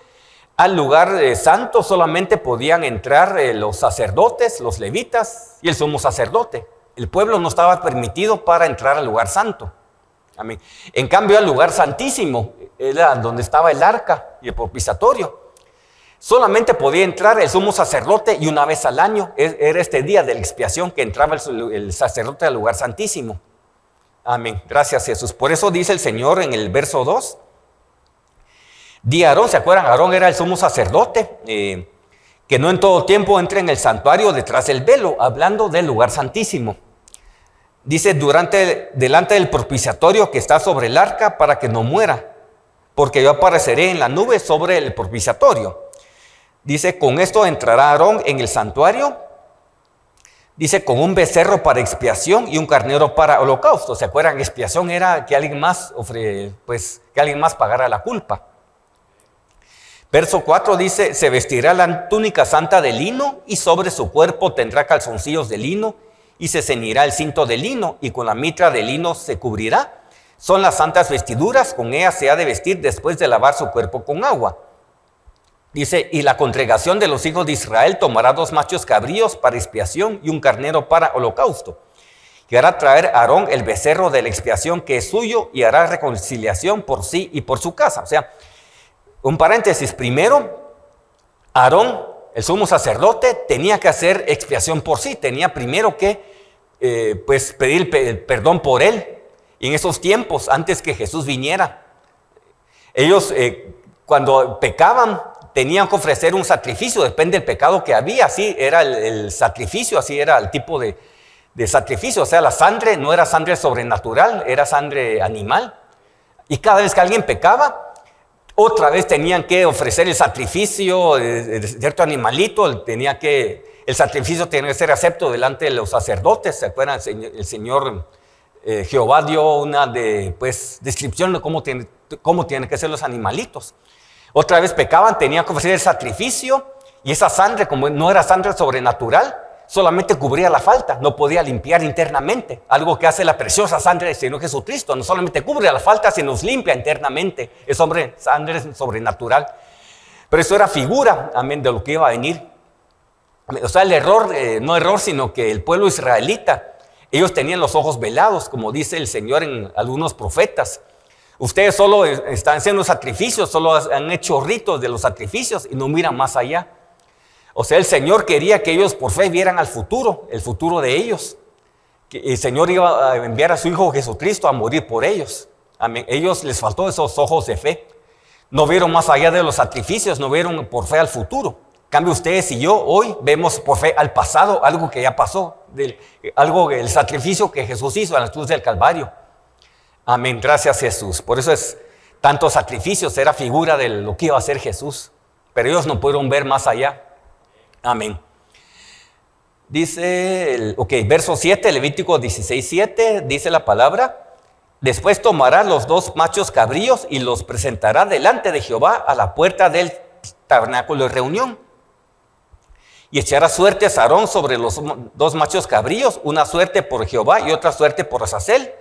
Al lugar santo solamente podían entrar los sacerdotes, los levitas y el sumo sacerdote. El pueblo no estaba permitido para entrar al lugar santo. Amén. En cambio, al lugar santísimo, era donde estaba el arca y el propiciatorio. Solamente podía entrar el sumo sacerdote y una vez al año, era este día de la expiación que entraba el sacerdote al lugar santísimo. Amén. Gracias, Jesús. Por eso dice el Señor en el verso 2. Di a Aarón, ¿se acuerdan? Aarón era el sumo sacerdote, que no en todo tiempo entre en el santuario detrás del velo, hablando del lugar santísimo. Dice, delante del propiciatorio que está sobre el arca, para que no muera, porque yo apareceré en la nube sobre el propiciatorio. Dice, con esto entrará Aarón en el santuario. Dice, con un becerro para expiación y un carnero para holocausto. ¿Se acuerdan? Expiación era que alguien más pagara la culpa. Verso 4 dice, se vestirá la túnica santa de lino y sobre su cuerpo tendrá calzoncillos de lino y se ceñirá el cinto de lino y con la mitra de lino se cubrirá. Son las santas vestiduras, con ellas se ha de vestir después de lavar su cuerpo con agua. Dice, y la congregación de los hijos de Israel tomará 2 machos cabríos para expiación y un carnero para holocausto. Y hará traer a Aarón el becerro de la expiación que es suyo y hará reconciliación por sí y por su casa. O sea, un paréntesis, primero, Aarón, el sumo sacerdote, tenía que hacer expiación por sí, tenía primero que pedir perdón por él. Y en esos tiempos, antes que Jesús viniera, ellos cuando pecaban, tenían que ofrecer un sacrificio, depende del pecado que había, así era el sacrificio, así era el tipo de sacrificio. O sea, la sangre no era sangre sobrenatural, era sangre animal. Y cada vez que alguien pecaba, otra vez tenían que ofrecer el sacrificio de cierto animalito, el sacrificio tenía que ser acepto delante de los sacerdotes. ¿Se acuerdan? El Señor Jehová dio una descripción de cómo tienen que ser los animalitos. Otra vez pecaban, tenían que ofrecer el sacrificio y esa sangre, como no era sangre sobrenatural, solamente cubría la falta, no podía limpiar internamente. Algo que hace la preciosa sangre del Señor Jesucristo, no solamente cubre la falta, sino nos limpia internamente. Es sangre sobrenatural. Pero eso era figura, amén, de lo que iba a venir. O sea, el error, no error, sino que el pueblo israelita, ellos tenían los ojos velados, como dice el Señor en algunos profetas. Ustedes solo están haciendo sacrificios, solo han hecho ritos de los sacrificios y no miran más allá. O sea, el Señor quería que ellos por fe vieran al futuro, el futuro de ellos. Que el Señor iba a enviar a su Hijo Jesucristo a morir por ellos. Amén. Ellos les faltó esos ojos de fe. No vieron más allá de los sacrificios, no vieron por fe al futuro. En cambio, ustedes y yo hoy vemos por fe al pasado, algo que ya pasó, el sacrificio que Jesús hizo en la cruz del Calvario. Amén, gracias Jesús. Por eso es tantos sacrificios, era figura de lo que iba a hacer Jesús. Pero ellos no pudieron ver más allá. Amén. Dice, verso 7, Levítico 16:7, dice la palabra: después tomará los 2 machos cabríos y los presentará delante de Jehová a la puerta del tabernáculo de reunión. Y echará suertes a Aarón sobre los 2 machos cabríos, una suerte por Jehová y otra suerte por Azazel.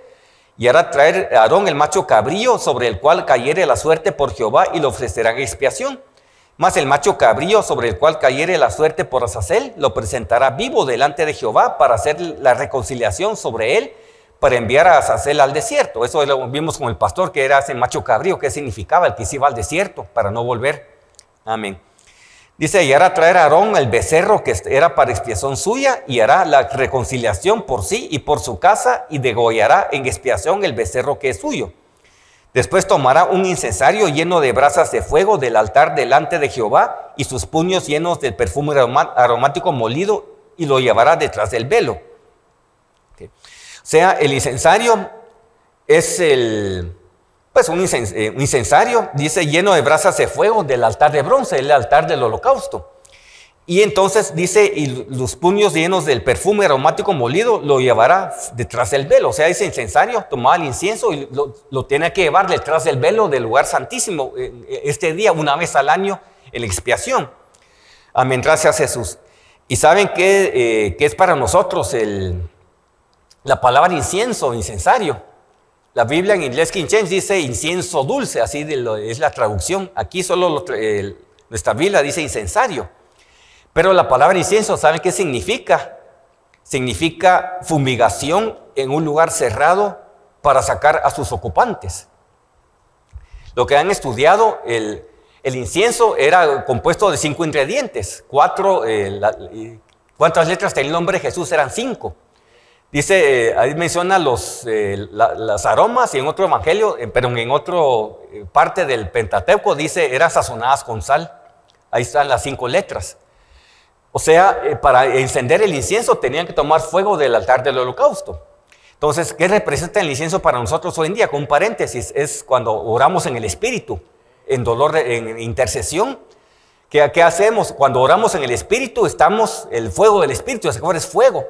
Y hará traer a Aarón el macho cabrío sobre el cual cayere la suerte por Jehová y lo ofrecerá en expiación. Mas el macho cabrío sobre el cual cayere la suerte por Azazel lo presentará vivo delante de Jehová para hacer la reconciliación sobre él, para enviar a Azazel al desierto. Eso lo vimos con el pastor, que era ese macho cabrío. ¿Qué significaba? El que se iba al desierto para no volver. Amén. Dice, y hará traer a Aarón el becerro que era para expiación suya, y hará la reconciliación por sí y por su casa, y degollará en expiación el becerro que es suyo. Después tomará un incensario lleno de brasas de fuego del altar delante de Jehová, y sus puños llenos del perfume aromático molido, y lo llevará detrás del velo. Okay. O sea, el incensario es un incensario, dice, lleno de brasas de fuego del altar de bronce, el altar del holocausto. Y entonces dice, y los puños llenos del perfume aromático molido lo llevará detrás del velo. O sea, ese incensario tomaba el incienso y lo tenía que llevar detrás del velo del lugar santísimo este día, una vez al año, en la expiación. Amén, gracias Jesús. Y saben qué es para nosotros la palabra incienso, incensario. La Biblia en inglés King James dice incienso dulce, así es la traducción. Aquí solo nuestra Biblia dice incensario. Pero la palabra incienso, ¿saben qué significa? Significa fumigación en un lugar cerrado para sacar a sus ocupantes. Lo que han estudiado, el incienso era compuesto de 5 ingredientes. ¿Cuántas letras tenía el nombre de Jesús? Eran 5. Dice, ahí menciona los aromas, y en otro evangelio, pero en otra parte del Pentateuco dice, eran sazonadas con sal. Ahí están las 5 letras. O sea, para encender el incienso tenían que tomar fuego del altar del holocausto. Entonces, ¿qué representa el incienso para nosotros hoy en día? Con un paréntesis, es cuando oramos en el Espíritu, en dolor, en intercesión. ¿Qué hacemos? Cuando oramos en el Espíritu, el fuego del Espíritu, es fuego.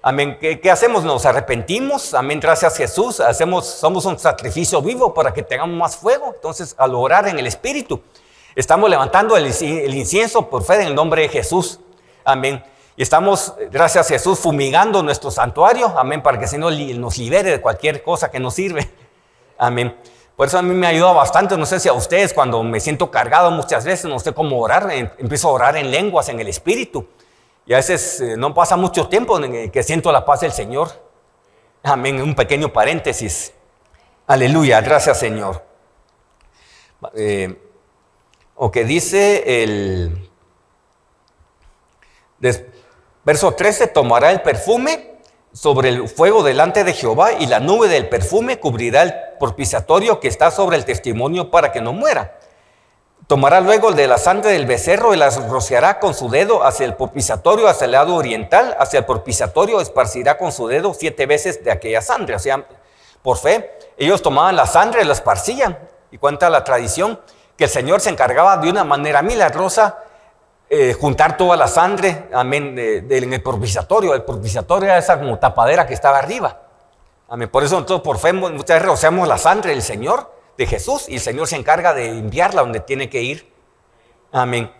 Amén. ¿Qué hacemos? Nos arrepentimos. Amén. Gracias Jesús. Somos un sacrificio vivo para que tengamos más fuego. Entonces, al orar en el Espíritu, estamos levantando el incienso por fe en el nombre de Jesús. Amén. Y estamos, gracias a Jesús, fumigando nuestro santuario. Amén. Para que el Señor nos libere de cualquier cosa que nos sirve. Amén. Por eso a mí me ayuda bastante. No sé si a ustedes, cuando me siento cargado muchas veces, no sé cómo orar. Empiezo a orar en lenguas, en el Espíritu. Y a veces no pasa mucho tiempo en que siento la paz del Señor. Amén. Un pequeño paréntesis. Aleluya. Gracias, Señor. Dice verso 13, tomará el perfume sobre el fuego delante de Jehová, y la nube del perfume cubrirá el propiciatorio que está sobre el testimonio para que no muera. Tomará luego de la sangre del becerro y la rociará con su dedo hacia el propiciatorio, hacia el lado oriental, hacia el propiciatorio esparcirá con su dedo 7 veces de aquella sangre. O sea, por fe, ellos tomaban la sangre y la esparcían. Y cuenta la tradición que el Señor se encargaba de una manera milagrosa juntar toda la sangre, amén, en el propiciatorio. El propiciatorio era esa como tapadera que estaba arriba. Amén. Por eso nosotros por fe muchas veces rociamos la sangre del Señor, de Jesús, y el Señor se encarga de enviarla donde tiene que ir. Amén.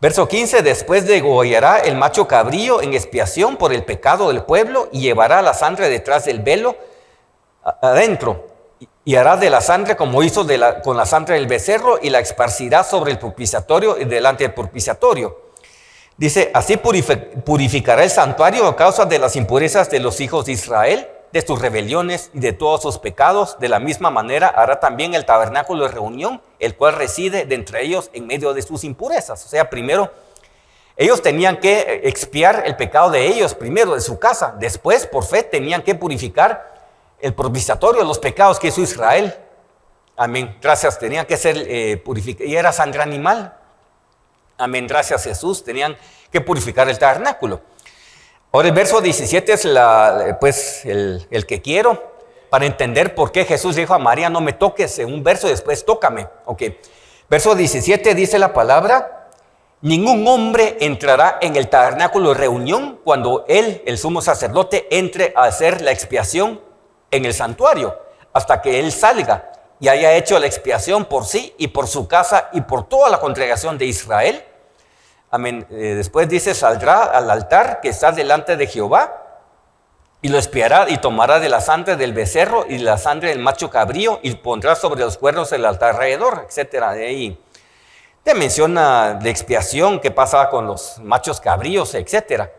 Verso 15, después degollará el macho cabrío en expiación por el pecado del pueblo, y llevará la sangre detrás del velo adentro, y hará de la sangre como hizo con la sangre del becerro, y la esparcirá sobre el propiciatorio y delante del propiciatorio. Dice, así purificará el santuario a causa de las impurezas de los hijos de Israel, de sus rebeliones y de todos sus pecados. De la misma manera hará también el tabernáculo de reunión, el cual reside de entre ellos en medio de sus impurezas. O sea, primero Ellos tenían que expiar el pecado de ellos primero, de su casa. Después, por fe, tenían que purificar el propiciatorio, los pecados que hizo Israel. Amén. Gracias, tenían que ser purificados. Y era sangre animal. Amén. Gracias, Jesús. Tenían que purificar el tabernáculo. Ahora el verso 17 es el que quiero para entender por qué Jesús dijo a María, no me toques, en un verso después tócame. Ok. Verso 17 dice la palabra: ningún hombre entrará en el tabernáculo de reunión cuando él, el sumo sacerdote, entre a hacer la expiación en el santuario, hasta que él salga y haya hecho la expiación por sí y por su casa y por toda la congregación de Israel. Amén. Después dice, saldrá al altar que está delante de Jehová y lo expiará y tomará de la sangre del becerro y de la sangre del macho cabrío y pondrá sobre los cuernos del altar alrededor, etc. De ahí te menciona de expiación que pasaba con los machos cabríos, etc.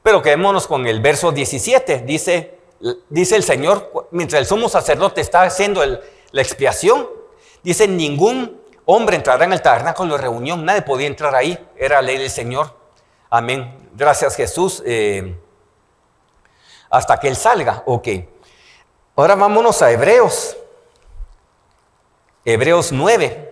Pero quedémonos con el verso 17. Dice el Señor, mientras el sumo sacerdote está haciendo la expiación, dice, ningún hombre entrará en el tabernáculo de reunión. Nadie podía entrar ahí, era ley del Señor. Amén. Gracias, Jesús. Hasta que Él salga. Ok. Ahora vámonos a Hebreos. Hebreos 9.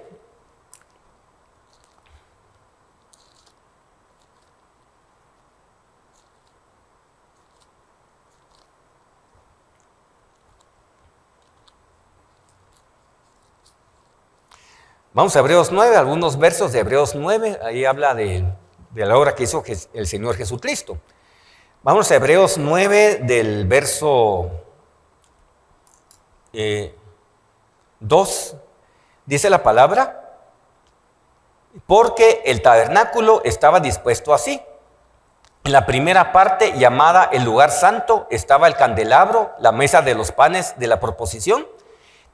Vamos a Hebreos 9, algunos versos de Hebreos 9, ahí habla de la obra que hizo el Señor Jesucristo. Vamos a Hebreos 9 del verso 2, dice la palabra, porque el tabernáculo estaba dispuesto así. En la primera parte, llamada el lugar santo, estaba el candelabro, la mesa de los panes de la proposición.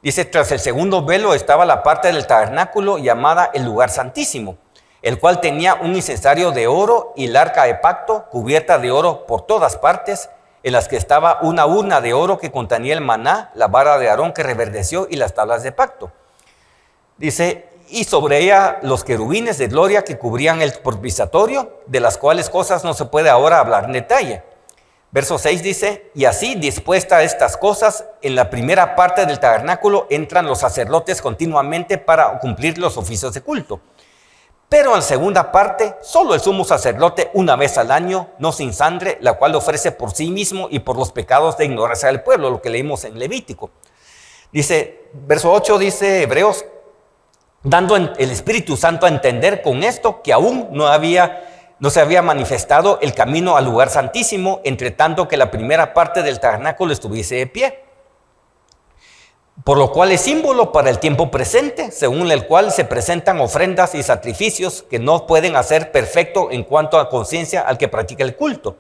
Dice, tras el segundo velo estaba la parte del tabernáculo llamada el lugar santísimo, el cual tenía un incensario de oro y el arca de pacto cubierta de oro por todas partes, en las que estaba una urna de oro que contenía el maná, la vara de Aarón que reverdeció y las tablas de pacto. Dice, y sobre ella los querubines de gloria que cubrían el propiciatorio, de las cuales cosas no se puede ahora hablar en detalle. Verso 6 dice, y así dispuestas estas cosas, en la primera parte del tabernáculo entran los sacerdotes continuamente para cumplir los oficios de culto. Pero en la segunda parte, solo el sumo sacerdote una vez al año, no sin sangre, la cual ofrece por sí mismo y por los pecados de ignorancia del pueblo, lo que leímos en Levítico. Dice, verso 8 dice Hebreos, dando el Espíritu Santo a entender con esto que aún no se había manifestado el camino al lugar santísimo, entre tanto que la primera parte del tabernáculo estuviese de pie. Por lo cual es símbolo para el tiempo presente, según el cual se presentan ofrendas y sacrificios que no pueden hacer perfecto en cuanto a conciencia al que practica el culto,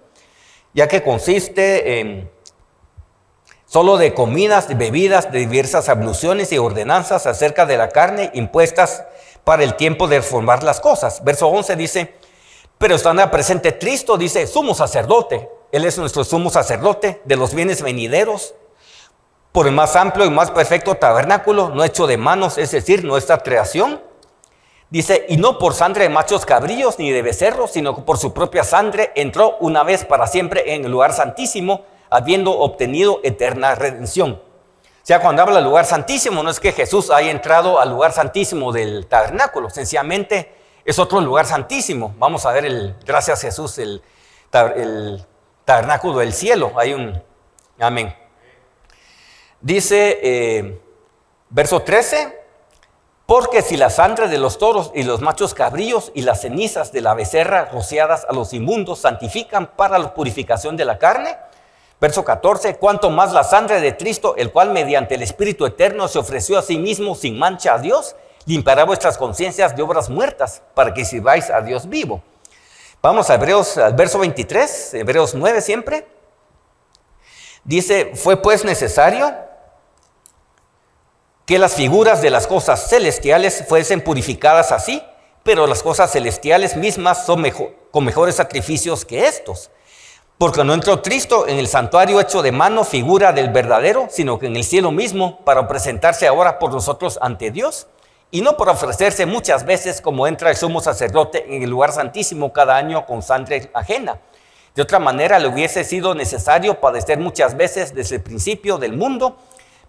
ya que consiste solo de comidas, de bebidas, de diversas abluciones y ordenanzas acerca de la carne impuestas para el tiempo de reformar las cosas. Verso 11 dice, pero estando presente Cristo, dice, sumo sacerdote. Él es nuestro sumo sacerdote de los bienes venideros, por el más amplio y más perfecto tabernáculo, no hecho de manos, es decir, nuestra creación. Dice, y no por sangre de machos cabríos ni de becerros, sino por su propia sangre entró una vez para siempre en el lugar santísimo, habiendo obtenido eterna redención. O sea, cuando habla del lugar santísimo, no es que Jesús haya entrado al lugar santísimo del tabernáculo, sencillamente es otro lugar santísimo. Vamos a ver, gracias a Jesús, el tabernáculo del cielo. Hay un, amén. Dice, verso 13, porque si la sangre de los toros y los machos cabríos y las cenizas de la becerra rociadas a los inmundos santifican para la purificación de la carne. Verso 14, cuanto más la sangre de Cristo, el cual mediante el Espíritu Eterno se ofreció a sí mismo sin mancha a Dios, limpiará vuestras conciencias de obras muertas para que sirváis a Dios vivo. Vamos a Hebreos, al verso 23, Hebreos 9 siempre. Dice, fue pues necesario que las figuras de las cosas celestiales fuesen purificadas así, pero las cosas celestiales mismas son con mejores sacrificios que estos. Porque no entró Cristo en el santuario hecho de mano, figura del verdadero, sino que en el cielo mismo, para presentarse ahora por nosotros ante Dios. y no por ofrecerse muchas veces como entra el sumo sacerdote en el lugar santísimo cada año con sangre ajena. De otra manera le hubiese sido necesario padecer muchas veces desde el principio del mundo,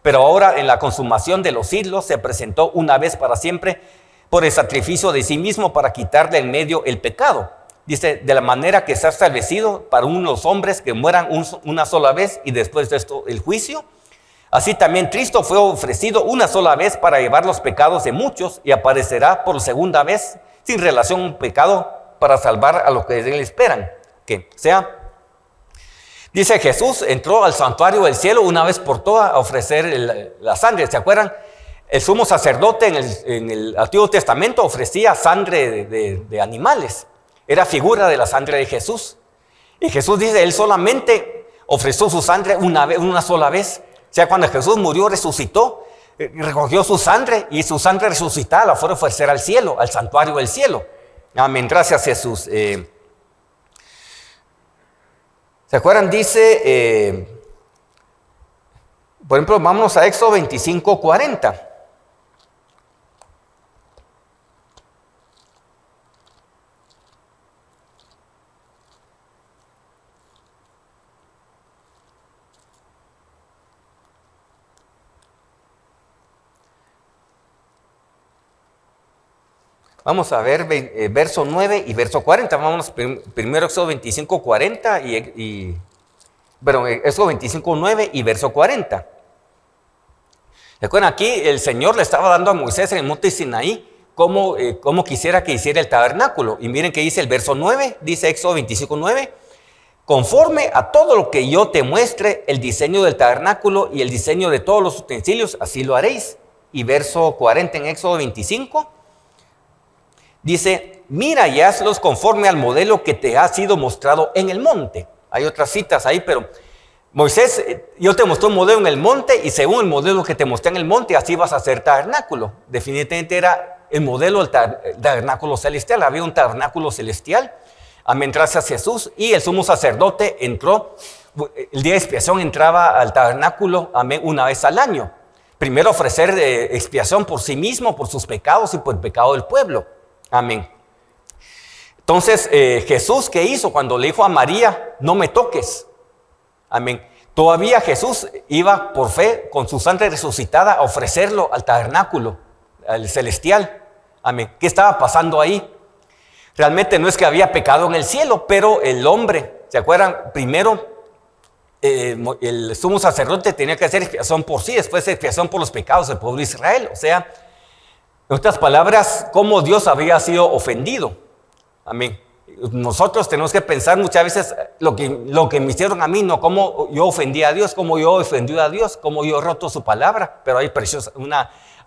pero ahora en la consumación de los siglos se presentó una vez para siempre por el sacrificio de sí mismo para quitar de en medio el pecado. Dice, de la manera que se ha establecido para unos hombres que mueran una sola vez y después de esto el juicio. Así también Cristo fue ofrecido una sola vez para llevar los pecados de muchos y aparecerá por segunda vez sin relación a un pecado para salvar a los que de él esperan. Dice, Jesús entró al santuario del cielo una vez por todas a ofrecer la sangre. ¿Se acuerdan? El sumo sacerdote en el Antiguo Testamento ofrecía sangre de animales. Era figura de la sangre de Jesús. Y Jesús dice, él solamente ofreció su sangre una sola vez. O sea, cuando Jesús murió, resucitó, recogió su sangre y su sangre resucitada la fue a ofrecer al cielo, al santuario del cielo. Amén, gracias Jesús. ¿Se acuerdan? Dice, por ejemplo, vámonos a Éxodo 25:40. Vamos a ver verso 9 y verso 40. Vamos primero Éxodo 25:40 Éxodo 25:9 y verso 40. Recuerden, aquí el Señor le estaba dando a Moisés en el monte Sinaí cómo quisiera que hiciera el tabernáculo. Y miren que dice el verso 9, dice Éxodo 25:9. Conforme a todo lo que yo te muestre, el diseño del tabernáculo y el diseño de todos los utensilios, así lo haréis. Y verso 40 en Éxodo 25. Dice, mira y hazlos conforme al modelo que te ha sido mostrado en el monte. Hay otras citas ahí, pero Moisés, yo te mostré un modelo en el monte y según el modelo que te mostré en el monte, así vas a hacer tabernáculo. Definitivamente era el modelo del tabernáculo celestial. Había un tabernáculo celestial. Amén, gracias Jesús. Y el sumo sacerdote entró, el día de expiación entraba al tabernáculo, amén, una vez al año. Primero ofrecer expiación por sí mismo, por sus pecados y por el pecado del pueblo. Amén. Entonces, Jesús, ¿qué hizo cuando le dijo a María, no me toques? Amén. Todavía Jesús iba por fe con su sangre resucitada a ofrecerlo al tabernáculo, al celestial. Amén. ¿Qué estaba pasando ahí? Realmente no es que había pecado en el cielo, pero el hombre, ¿se acuerdan? Primero, el sumo sacerdote tenía que hacer expiación por sí, después expiación por los pecados del pueblo de Israel. O sea, en otras palabras, cómo Dios había sido ofendido. Amén. Nosotros tenemos que pensar muchas veces lo que me hicieron a mí, no cómo yo ofendí a Dios, cómo yo ofendí a Dios, cómo yo he roto su palabra. Pero ahí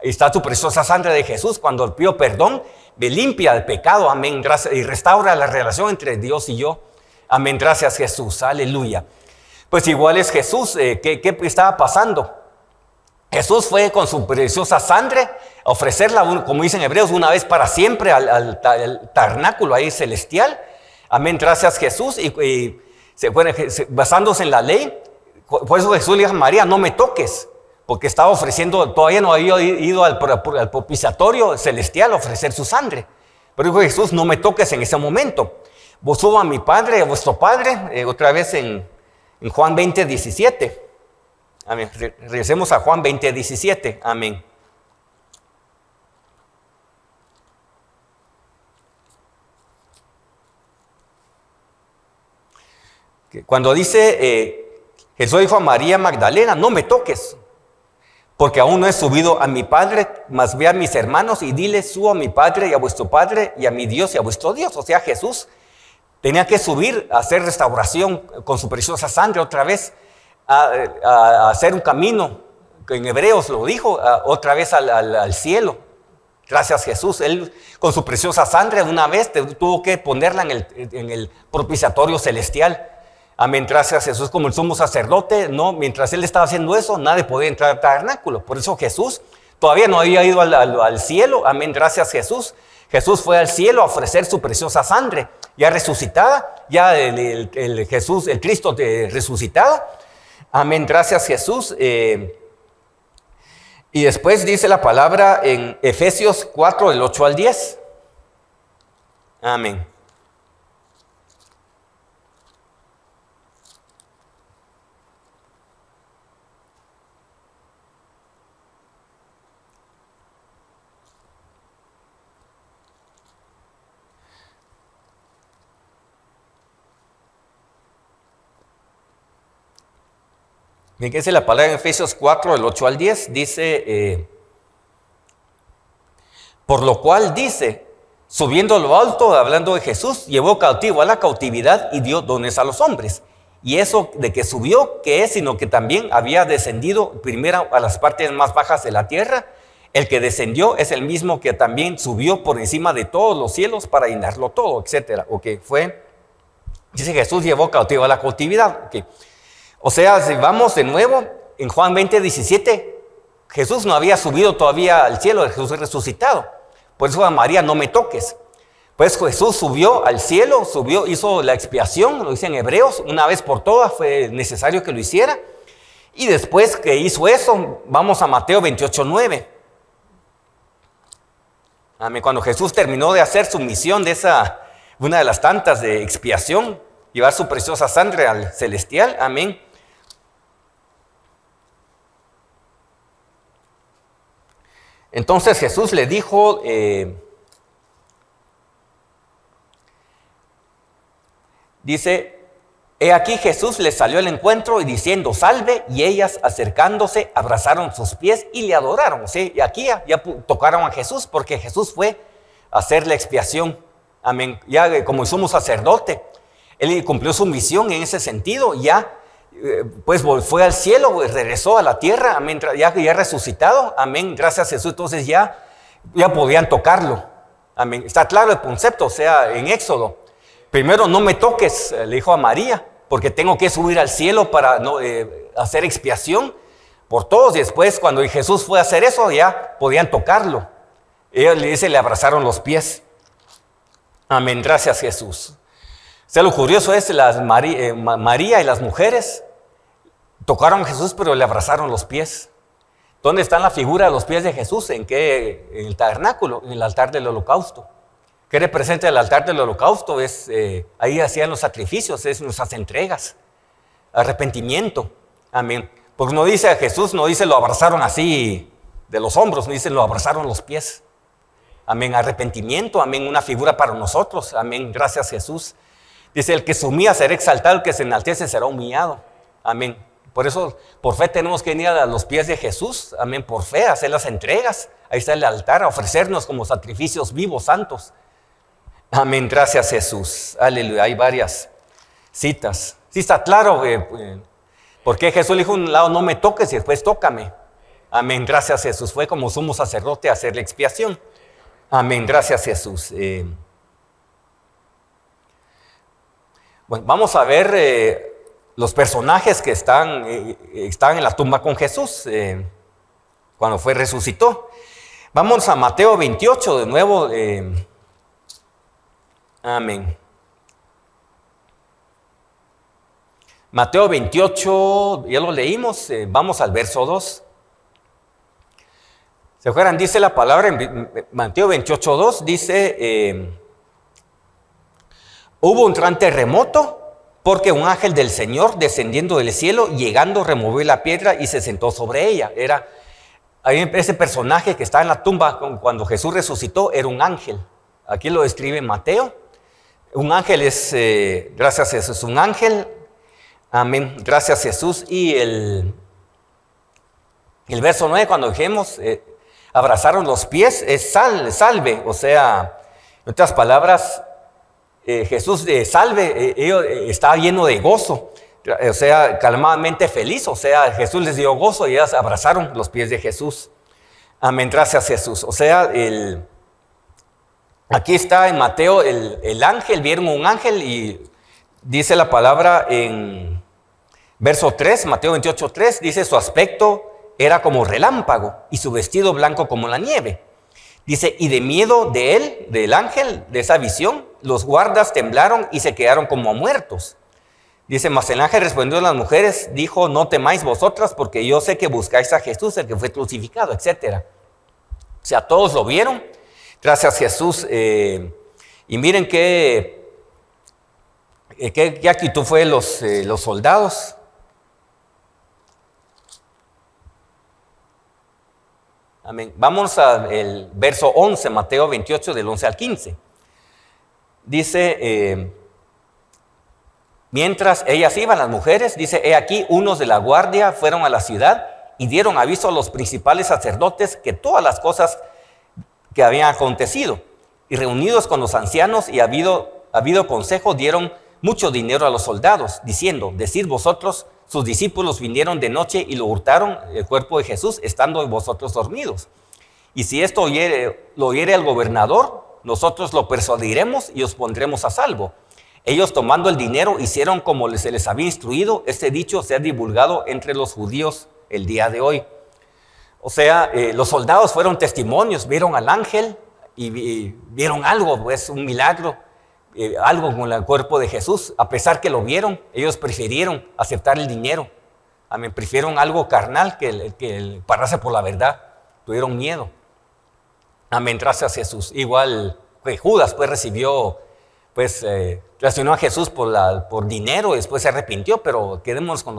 está tu preciosa sangre de Jesús. Cuando pido perdón, me limpia del pecado. Amén. Gracias, y restaura la relación entre Dios y yo. Amén. Gracias Jesús. Aleluya. Pues igual es Jesús. ¿Qué estaba pasando? Jesús fue con su preciosa sangre a ofrecerla, como dicen Hebreos, una vez para siempre al tabernáculo ahí celestial. Amén, gracias Jesús. Y basándose en la ley, por eso Jesús le dijo a María, no me toques, porque estaba ofreciendo, todavía no había ido al propiciatorio celestial a ofrecer su sangre. Pero dijo Jesús, no me toques en ese momento. Vos subo a mi Padre, a vuestro Padre, otra vez en Juan 20:17. Amén. Regresemos a Juan 20:17. Amén. Cuando dice, Jesús dijo a María Magdalena, no me toques, porque aún no he subido a mi Padre, mas ve a mis hermanos y dile, subo a mi Padre y a vuestro Padre y a mi Dios y a vuestro Dios. O sea, Jesús tenía que subir a hacer restauración con su preciosa sangre otra vez, a hacer un camino, que en Hebreos lo dijo, otra vez al cielo. Gracias Jesús. Él con su preciosa sangre una vez tuvo que ponerla en el propiciatorio celestial. Amén, gracias Jesús. Como el sumo sacerdote, no, mientras él estaba haciendo eso, nadie podía entrar al tabernáculo. Por eso Jesús todavía no había ido al cielo. Amén, gracias Jesús. Jesús fue al cielo a ofrecer su preciosa sangre, ya resucitada, ya el Cristo resucitado. Amén, gracias Jesús. Y después dice la palabra en Efesios 4, del 8 al 10. Amén. Fíjense la palabra en Efesios 4, del 8 al 10, dice, por lo cual dice, subiendo a lo alto, hablando de Jesús, llevó cautivo a la cautividad y dio dones a los hombres. Y eso de que subió, ¿qué es? Sino que también había descendido primero a las partes más bajas de la tierra. El que descendió es el mismo que también subió por encima de todos los cielos para llenarlo todo, etcétera. Dice Jesús llevó cautivo a la cautividad. Okay. O sea, si vamos de nuevo, en Juan 20, 17, Jesús no había subido todavía al cielo, Jesús es resucitado. Por eso a María, no me toques. Pues Jesús subió al cielo, hizo la expiación, lo dice en Hebreos, una vez por todas fue necesario que lo hiciera. Y después que hizo eso, vamos a Mateo 28, 9. Amén. Cuando Jesús terminó de hacer su misión de una de las tantas de expiación, llevar su preciosa sangre al celestial, amén. Entonces Jesús le dijo, dice, he aquí Jesús le salió al encuentro y diciendo, salve, y ellas acercándose abrazaron sus pies y le adoraron. ¿Sí? Y aquí ya tocaron a Jesús porque Jesús fue a hacer la expiación, amén. Ya como sumo sacerdote, él cumplió su misión en ese sentido, ya pues fue al cielo, regresó a la tierra, amén, ya resucitado, amén, gracias a Jesús. Entonces ya podían tocarlo, amén. Está claro el concepto, o sea, en Éxodo, primero no me toques, le dijo a María, porque tengo que subir al cielo para hacer expiación por todos. Y después cuando Jesús fue a hacer eso, ya podían tocarlo. Ella le dice, le abrazaron los pies, amén, gracias Jesús. O sea, lo curioso es, María y las mujeres tocaron a Jesús, pero le abrazaron los pies. ¿Dónde está la figura de los pies de Jesús? ¿En qué? En el tabernáculo, en el altar del holocausto. ¿Qué representa el altar del holocausto? Ahí hacían los sacrificios, es nuestras entregas, arrepentimiento. Amén. Porque no dice a Jesús, no dice lo abrazaron así de los hombros, no dice lo abrazaron los pies. Amén, arrepentimiento, amén, una figura para nosotros. Amén, gracias Jesús. Dice, el que se humilla será exaltado, el que se enaltece será humillado. Amén. Por eso, por fe tenemos que venir a los pies de Jesús. Amén, por fe, hacer las entregas. Ahí está el altar, a ofrecernos como sacrificios vivos, santos. Amén, gracias Jesús. Aleluya, hay varias citas. Sí está claro, porque Jesús le dijo un lado, no me toques y después tócame. Amén, gracias Jesús. Fue como sumo sacerdote a hacer la expiación. Amén, gracias Jesús. Bueno, vamos a ver los personajes que están en la tumba con Jesús cuando resucitó. Vamos a Mateo 28 de nuevo. Amén. Mateo 28, ya lo leímos, vamos al verso 2. ¿Se acuerdan? Dice la palabra en Mateo 28, 2, dice... hubo un gran terremoto porque un ángel del Señor descendiendo del cielo, llegando, removió la piedra y se sentó sobre ella. Ese personaje que está en la tumba cuando Jesús resucitó era un ángel. Aquí lo describe Mateo. Un ángel es, gracias a Jesús, un ángel. Amén, gracias Jesús. Y el verso 9, cuando dijimos, abrazaron los pies, es salve. O sea, en otras palabras, Jesús salve, estaba lleno de gozo, o sea, calmadamente feliz, o sea, Jesús les dio gozo y ellas abrazaron los pies de Jesús. Amén, gracias Jesús. O sea, aquí está en Mateo el ángel, vieron un ángel y dice la palabra en verso 3, Mateo 28, 3, dice su aspecto era como relámpago y su vestido blanco como la nieve. Dice, y de miedo de él, del ángel, de esa visión, los guardas temblaron y se quedaron como muertos. Dice, mas el ángel respondió a las mujeres, dijo, no temáis vosotras, porque yo sé que buscáis a Jesús, el que fue crucificado, etc. O sea, todos lo vieron, gracias a Jesús. Y miren qué actitud fue los soldados. Amén. Vamos al verso 11, Mateo 28, del 11 al 15. Dice, mientras ellas iban, las mujeres, dice, he aquí, unos de la guardia fueron a la ciudad y dieron aviso a los principales sacerdotes que todas las cosas que habían acontecido. Y reunidos con los ancianos y habido consejo, dieron mucho dinero a los soldados, diciendo, decid vosotros, sus discípulos vinieron de noche y lo hurtaron el cuerpo de Jesús, estando vosotros dormidos. Y si esto lo oyere el gobernador, nosotros lo persuadiremos y os pondremos a salvo. Ellos, tomando el dinero, hicieron como se les había instruido. Este dicho se ha divulgado entre los judíos el día de hoy. O sea, los soldados fueron testimonios, vieron al ángel y vieron algo, pues un milagro, algo con el cuerpo de Jesús. A pesar que lo vieron, ellos prefirieron aceptar el dinero. Amén. Prefirieron algo carnal que pararse por la verdad. Tuvieron miedo. Amén. Gracias a Jesús. Igual que Judas pues recibió, pues relacionó a Jesús por dinero y después se arrepintió, pero quedémonos con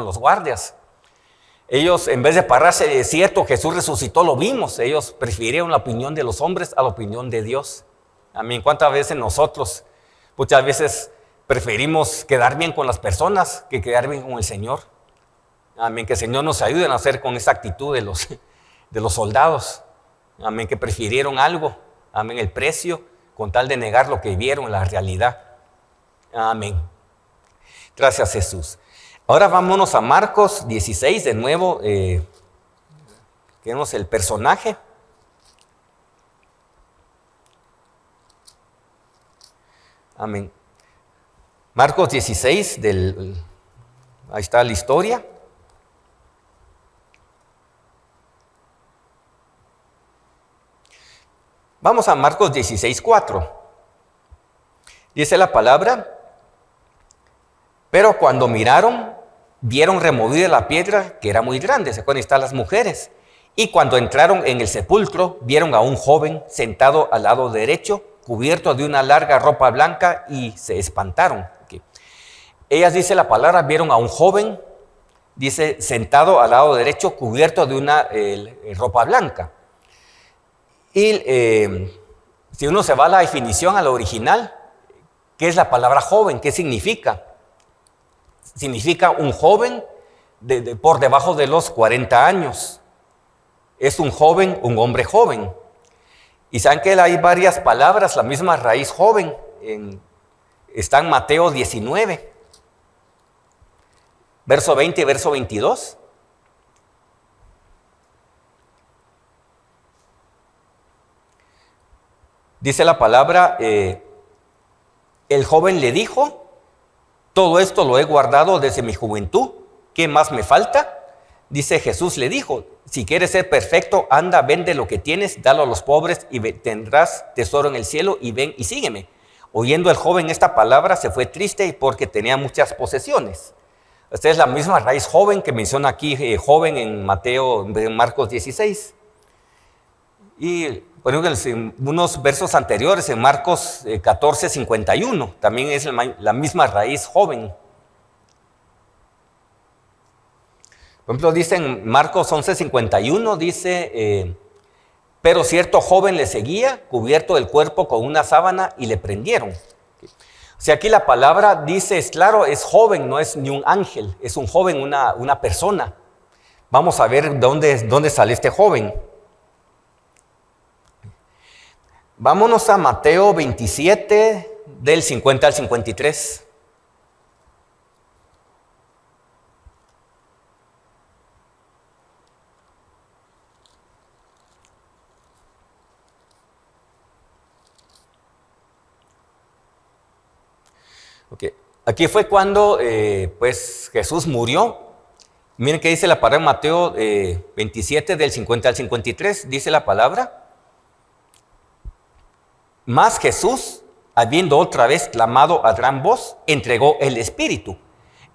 los guardias. Ellos, en vez de pararse, es cierto, Jesús resucitó, lo vimos. Ellos prefirieron la opinión de los hombres a la opinión de Dios. Amén. ¿Cuántas veces nosotros, muchas veces, preferimos quedar bien con las personas que quedar bien con el Señor? Amén. Que el Señor nos ayude a hacer con esa actitud de los soldados. Amén. Que prefirieron algo. Amén. El precio, con tal de negar lo que vieron, la realidad. Amén. Gracias, Jesús. Ahora vámonos a Marcos 16, de nuevo, tenemos el personaje. Amén. Marcos 16, ahí está la historia. Vamos a Marcos 16, 4. Dice la palabra, pero cuando miraron, vieron removida la piedra, que era muy grande. ¿Se acuerdan? Están las mujeres. Y cuando entraron en el sepulcro, vieron a un joven sentado al lado derecho, cubierto de una larga ropa blanca, y se espantaron. Okay. Ellas, dice la palabra, vieron a un joven, dice, sentado al lado derecho, cubierto de una ropa blanca. Y si uno se va a la definición, a la original, ¿qué es la palabra joven? ¿Qué significa? Significa un joven por debajo de los 40 años. Es un joven, un hombre joven. Y saben que hay varias palabras, la misma raíz joven, está en Mateo 19, verso 20 y verso 22. Dice la palabra, el joven le dijo, todo esto lo he guardado desde mi juventud, ¿qué más me falta? Dice, Jesús le dijo, si quieres ser perfecto, anda, vende lo que tienes, dalo a los pobres y tendrás tesoro en el cielo, y ven y sígueme. Oyendo el joven esta palabra, se fue triste porque tenía muchas posesiones. Esta es la misma raíz joven que menciona aquí, joven en Marcos 16. Y por ejemplo, en unos versos anteriores, en Marcos 14, 51, también es la misma raíz joven. Por ejemplo, dice en Marcos 11, 51, dice, pero cierto joven le seguía, cubierto del cuerpo con una sábana, y le prendieron. O sea, aquí la palabra dice, es claro, es joven, no es ni un ángel, es un joven, una persona. Vamos a ver dónde sale este joven. Vámonos a Mateo 27, del 50 al 53. Okay. Aquí fue cuando pues Jesús murió. Miren qué dice la palabra en Mateo 27, del 50 al 53. Dice la palabra. Mas Jesús, habiendo otra vez clamado a gran voz, entregó el espíritu.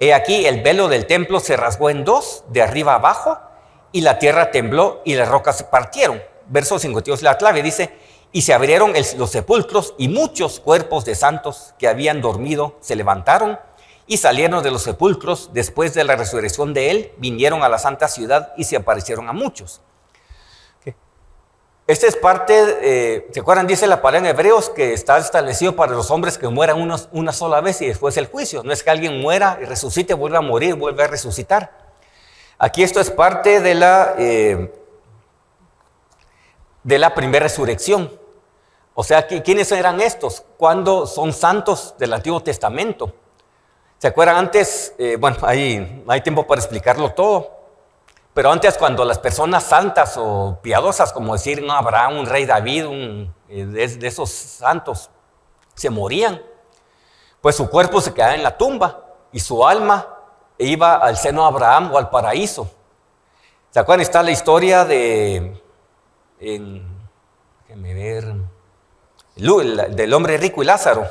He aquí el velo del templo se rasgó en dos, de arriba abajo, y la tierra tembló y las rocas se partieron. Verso 52, la clave dice, y se abrieron los sepulcros y muchos cuerpos de santos que habían dormido se levantaron y salieron de los sepulcros después de la resurrección de él, vinieron a la santa ciudad y se aparecieron a muchos. Esta es parte, ¿se acuerdan? Dice la palabra en Hebreos que está establecido para los hombres que mueran una sola vez y después el juicio. No es que alguien muera y resucite, vuelva a morir, vuelva a resucitar. Aquí esto es parte de la primera resurrección. O sea, ¿quiénes eran estos? Cuando son santos del Antiguo Testamento. ¿Se acuerdan antes? Bueno, hay tiempo para explicarlo todo. Pero antes, cuando las personas santas o piadosas, como decir, no, Abraham, un rey David, de esos santos, se morían, pues su cuerpo se quedaba en la tumba y su alma iba al seno de Abraham o al paraíso. ¿Se acuerdan? Está la historia del hombre rico y Lázaro.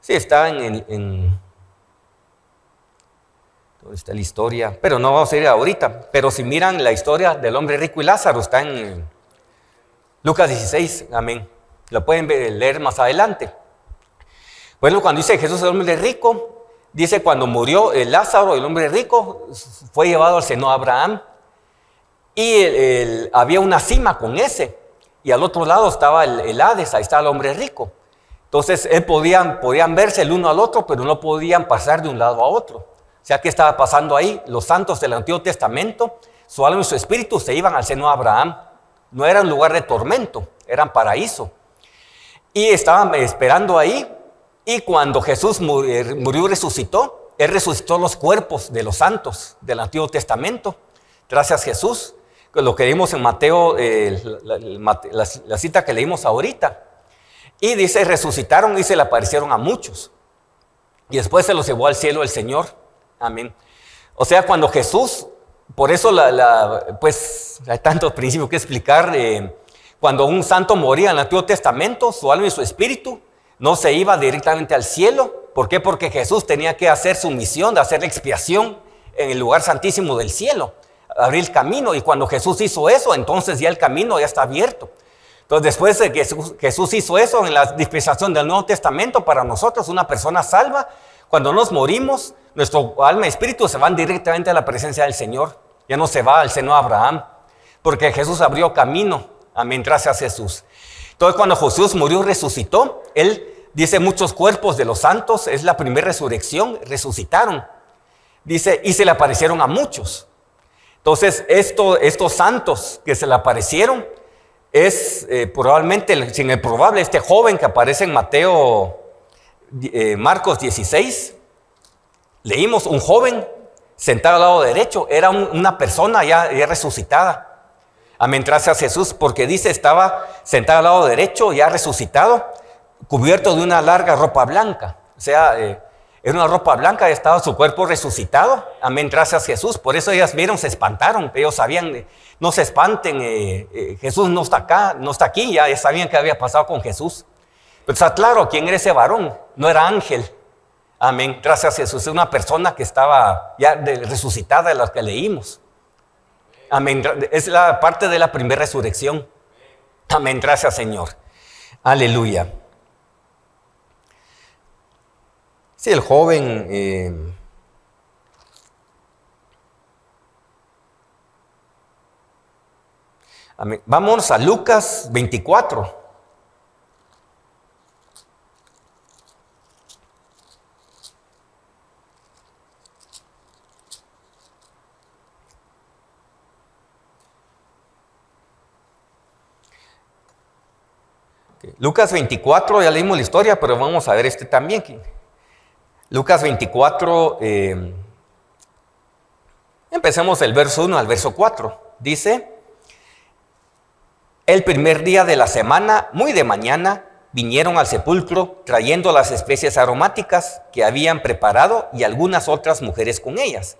Sí, está ¿dónde está la historia? Pero no vamos a ir ahorita. Pero si miran la historia del hombre rico y Lázaro, está en Lucas 16, amén. Lo pueden leer más adelante. Bueno, cuando dice Jesús el hombre rico, dice cuando murió Lázaro, el hombre rico, fue llevado al seno de Abraham. Y había una cima con ese. Y al otro lado estaba el Hades, ahí estaba el hombre rico. Entonces, podían verse el uno al otro, pero no podían pasar de un lado a otro. O sea, ¿qué estaba pasando ahí? Los santos del Antiguo Testamento, su alma y su espíritu se iban al seno de Abraham. No era un lugar de tormento, eran paraíso. Y estaban esperando ahí, y cuando Jesús murió y resucitó, Él resucitó los cuerpos de los santos del Antiguo Testamento. Gracias a Jesús, lo que vimos en Mateo, la cita que leímos ahorita. Y dice, resucitaron y se le aparecieron a muchos. Y después se los llevó al cielo el Señor. Amén. O sea, cuando Jesús, por eso pues hay tantos principios que explicar. Cuando un santo moría en el Antiguo Testamento, su alma y su espíritu no se iba directamente al cielo. ¿Por qué? Porque Jesús tenía que hacer su misión de hacer la expiación en el lugar santísimo del cielo. Abrir el camino. Y cuando Jesús hizo eso, entonces ya el camino ya está abierto. Entonces, después de que Jesús hizo eso en la dispensación del Nuevo Testamento, para nosotros, una persona salva, cuando nos morimos, nuestro alma y espíritu se van directamente a la presencia del Señor. Ya no se va al seno de Abraham, porque Jesús abrió camino. Amén, gracias a Jesús. Entonces, cuando Jesús murió y resucitó, Él dice, muchos cuerpos de los santos, es la primera resurrección, resucitaron. Dice, y se le aparecieron a muchos. Entonces, estos santos que se le aparecieron, es probablemente, sin el probable, este joven que aparece en Marcos 16, leímos un joven sentado al lado derecho, era una persona ya resucitada. Amén, gracias a Jesús, porque dice, estaba sentado al lado derecho, ya resucitado, cubierto de una larga ropa blanca. O sea, era una ropa blanca, estaba su cuerpo resucitado. Amén, gracias a Jesús. Por eso ellas vieron, se espantaron, ellos sabían, no se espanten, Jesús no está acá, no está aquí, ya sabían qué había pasado con Jesús. Pero está claro quién era ese varón, no era ángel. Amén, gracias a Jesús, es una persona que estaba ya resucitada de las que leímos. Amén, es la parte de la primera resurrección. Amén, gracias Señor. Aleluya. Sí, el joven... Amén. Vamos a Lucas 24. Lucas 24, ya leímos la historia, pero vamos a ver este también. Lucas 24, empecemos el verso 1 al verso 4. Dice, el primer día de la semana, muy de mañana, vinieron al sepulcro trayendo las especies aromáticas que habían preparado y algunas otras mujeres con ellas.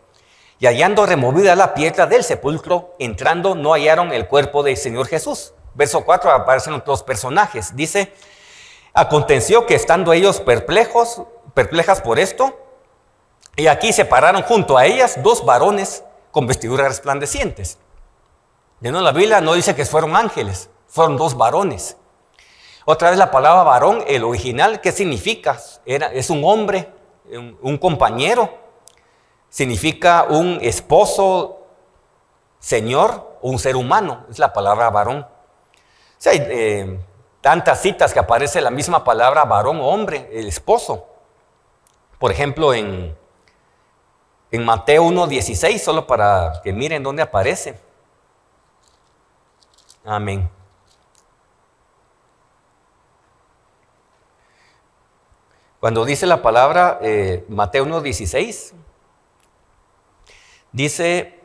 Y hallando removida la piedra del sepulcro, entrando no hallaron el cuerpo del Señor Jesús. Verso 4 aparecen otros personajes. Dice, aconteció que estando ellos perplejas por esto, y aquí se pararon junto a ellas dos varones con vestiduras resplandecientes. De nuevo, la Biblia no dice que fueron ángeles, fueron dos varones. Otra vez la palabra varón, el original, ¿qué significa? Es un hombre, un compañero, significa un esposo, señor o un ser humano, es la palabra varón. O sea, hay tantas citas que aparece la misma palabra varón o hombre, el esposo. Por ejemplo, en Mateo 1:16, solo para que miren dónde aparece. Amén. Cuando dice la palabra Mateo 1:16, dice,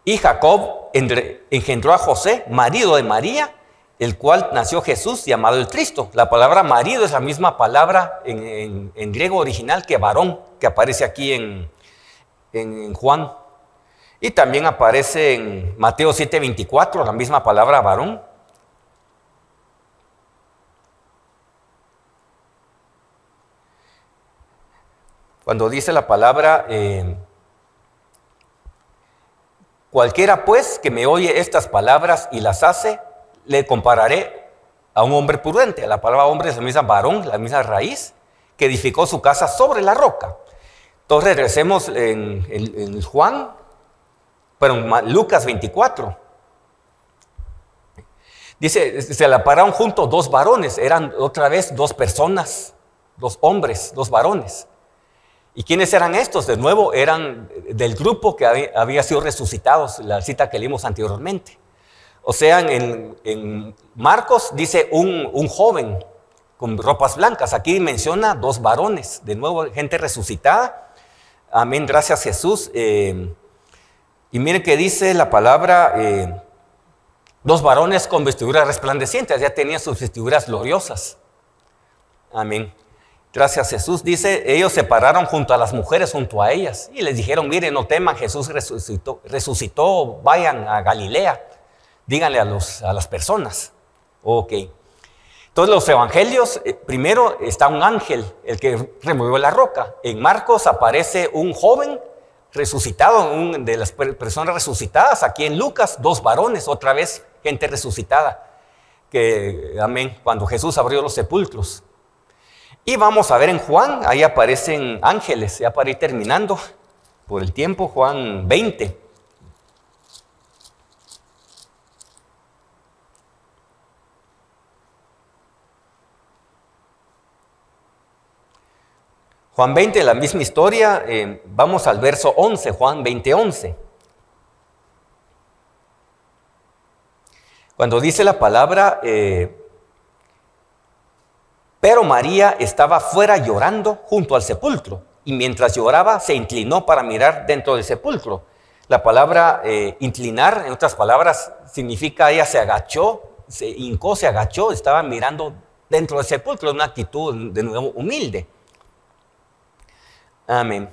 y Jacob engendró a José, marido de María, el cual nació Jesús, llamado el Cristo. La palabra marido es la misma palabra en griego original que varón, que aparece aquí en Juan. Y también aparece en Mateo 7:24, la misma palabra varón. Cuando dice la palabra, cualquiera pues que me oye estas palabras y las hace, le compararé a un hombre prudente. La palabra hombre es la misma varón, la misma raíz, que edificó su casa sobre la roca. Entonces regresemos en Juan, pero en Lucas 24. Dice, se la pararon juntos dos varones, eran otra vez dos personas, dos hombres, dos varones. ¿Y quiénes eran estos? De nuevo, eran del grupo que había sido resucitados, la cita que leímos anteriormente. O sea, en Marcos dice un joven con ropas blancas. Aquí menciona dos varones, de nuevo, gente resucitada. Amén, gracias Jesús. Y miren que dice la palabra, dos varones con vestiduras resplandecientes, ya tenían sus vestiduras gloriosas. Amén. Gracias Jesús. Dice, ellos se pararon junto a las mujeres, junto a ellas, y les dijeron, miren, no teman, Jesús resucitó, vayan a Galilea, díganle a las personas. Ok. Entonces los evangelios, primero está un ángel, el que removió la roca. En Marcos aparece un joven resucitado, de las personas resucitadas. Aquí en Lucas, dos varones, otra vez gente resucitada. Amén, cuando Jesús abrió los sepulcros. Y vamos a ver en Juan, ahí aparecen ángeles, ya para ir terminando por el tiempo, Juan 20. Juan 20, la misma historia, vamos al verso 11, Juan 20:11. Cuando dice la palabra, pero María estaba fuera llorando junto al sepulcro, y mientras lloraba se inclinó para mirar dentro del sepulcro. La palabra inclinar, en otras palabras, significa ella se agachó, se hincó, se agachó, estaba mirando dentro del sepulcro, una actitud de nuevo humilde. Amén.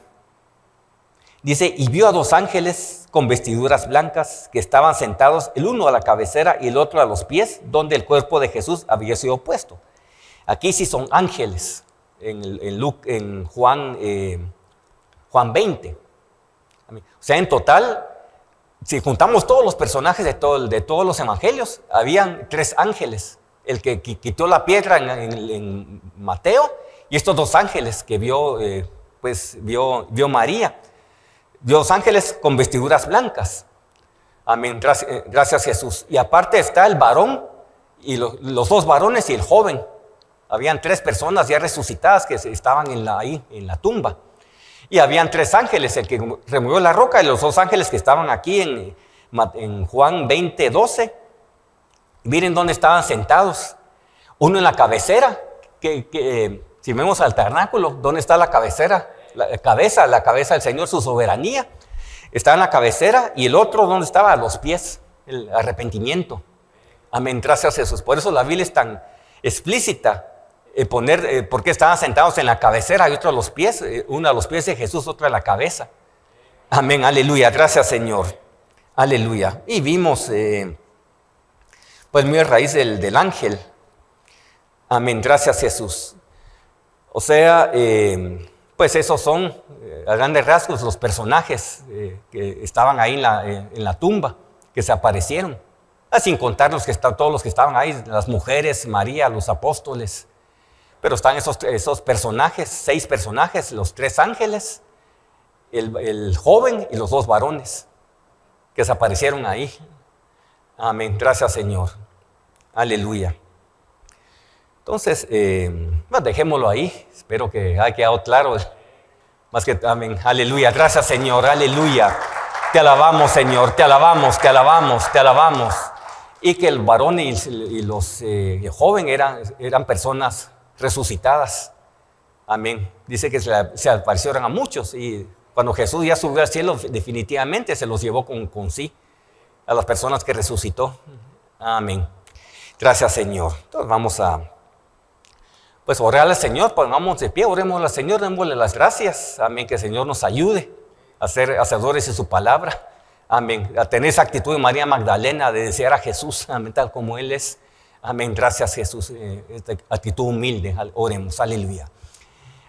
Dice, y vio a dos ángeles con vestiduras blancas que estaban sentados, el uno a la cabecera y el otro a los pies, donde el cuerpo de Jesús había sido puesto. Aquí sí son ángeles, en Juan 20. O sea, en total, si juntamos todos los personajes de todos los evangelios, habían tres ángeles. El que quitó la piedra en Mateo, y estos dos ángeles que vio María. Dos ángeles con vestiduras blancas. Amén, gracias Jesús. Y aparte está el varón, y los dos varones y el joven. Habían tres personas ya resucitadas que estaban ahí en la tumba. Y habían tres ángeles, el que removió la roca y los dos ángeles que estaban aquí en Juan 20:12. Miren dónde estaban sentados. Uno en la cabecera, si vemos al tabernáculo, ¿dónde está la cabecera? La cabeza del Señor, su soberanía. Está en la cabecera. Y el otro, ¿dónde estaba? A los pies, el arrepentimiento. Amén, gracias Jesús. Por eso la Biblia es tan explícita porque estaban sentados en la cabecera y otro a los pies, uno a los pies de Jesús, otro a la cabeza. Amén, aleluya, gracias Señor, aleluya. Y vimos, pues muy a raíz del ángel. Amén, gracias Jesús. O sea, pues esos son a grandes rasgos los personajes que estaban ahí en la tumba, que se aparecieron. Sin contar todos los que estaban ahí, las mujeres, María, los apóstoles. Pero están esos personajes, 6 personajes, los 3 ángeles, el joven y los 2 varones que se aparecieron ahí. Amén, gracias Señor. Aleluya. Entonces, dejémoslo ahí. Espero que haya quedado claro. Más que amén. Aleluya. Gracias, Señor. Aleluya. Te alabamos, Señor. Te alabamos, te alabamos, te alabamos. Y que el varón y el joven eran personas resucitadas. Amén. Dice que se aparecieron a muchos. Y cuando Jesús ya subió al cielo, definitivamente se los llevó con sí. A las personas que resucitó. Amén. Gracias, Señor. Entonces vamos a orar al Señor, pongamos de pie, oremos al Señor, démosle las gracias. Amén, que el Señor nos ayude a ser hacedores de su palabra. Amén, a tener esa actitud de María Magdalena de desear a Jesús, amén, tal como Él es. Amén, gracias Jesús, esta actitud humilde, oremos, aleluya.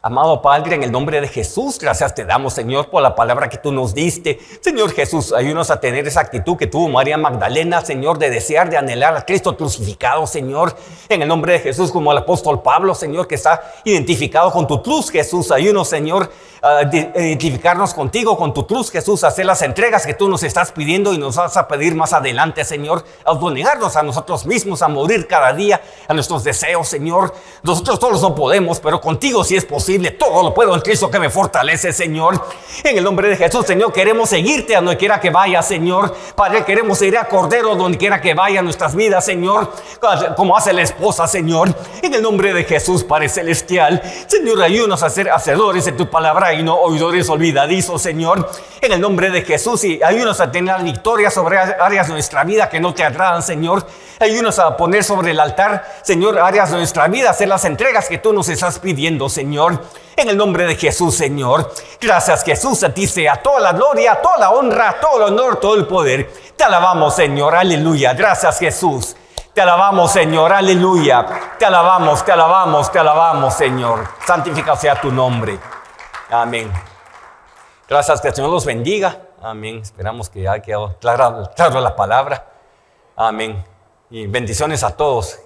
Amado Padre, en el nombre de Jesús, gracias te damos, Señor, por la palabra que tú nos diste. Señor Jesús, ayúdanos a tener esa actitud que tuvo María Magdalena, Señor, de desear, de anhelar a Cristo crucificado, Señor. En el nombre de Jesús, como el apóstol Pablo, Señor, que está identificado con tu cruz, Jesús. Ayúdanos, Señor, a identificarnos contigo, con tu cruz, Jesús, a hacer las entregas que tú nos estás pidiendo y nos vas a pedir más adelante, Señor. A autonegarnos a nosotros mismos, a morir cada día, a nuestros deseos, Señor. Nosotros todos no podemos, pero contigo sí es posible. Todo lo puedo en Cristo que me fortalece, Señor. En el nombre de Jesús, Señor, queremos seguirte a donde quiera que vaya, Señor. Padre, queremos seguir a Cordero donde quiera que vaya en nuestras vidas, Señor, como hace la esposa, Señor. En el nombre de Jesús, Padre Celestial, Señor, ayúdanos a ser hacedores de tu palabra y no oidores olvidadizos, Señor. En el nombre de Jesús, y ayúdanos a tener victoria sobre áreas de nuestra vida que no te agradan, Señor. Ayúdanos a poner sobre el altar, Señor, áreas de nuestra vida, hacer las entregas que tú nos estás pidiendo, Señor. En el nombre de Jesús, Señor. Gracias, Jesús. A ti sea toda la gloria, toda la honra, todo el honor, todo el poder. Te alabamos, Señor. Aleluya. Gracias, Jesús. Te alabamos, Señor. Aleluya. Te alabamos, te alabamos, te alabamos, Señor. Santificado sea tu nombre. Amén. Gracias, que el Señor los bendiga. Amén. Esperamos que haya quedado claro la palabra. Amén. Y bendiciones a todos.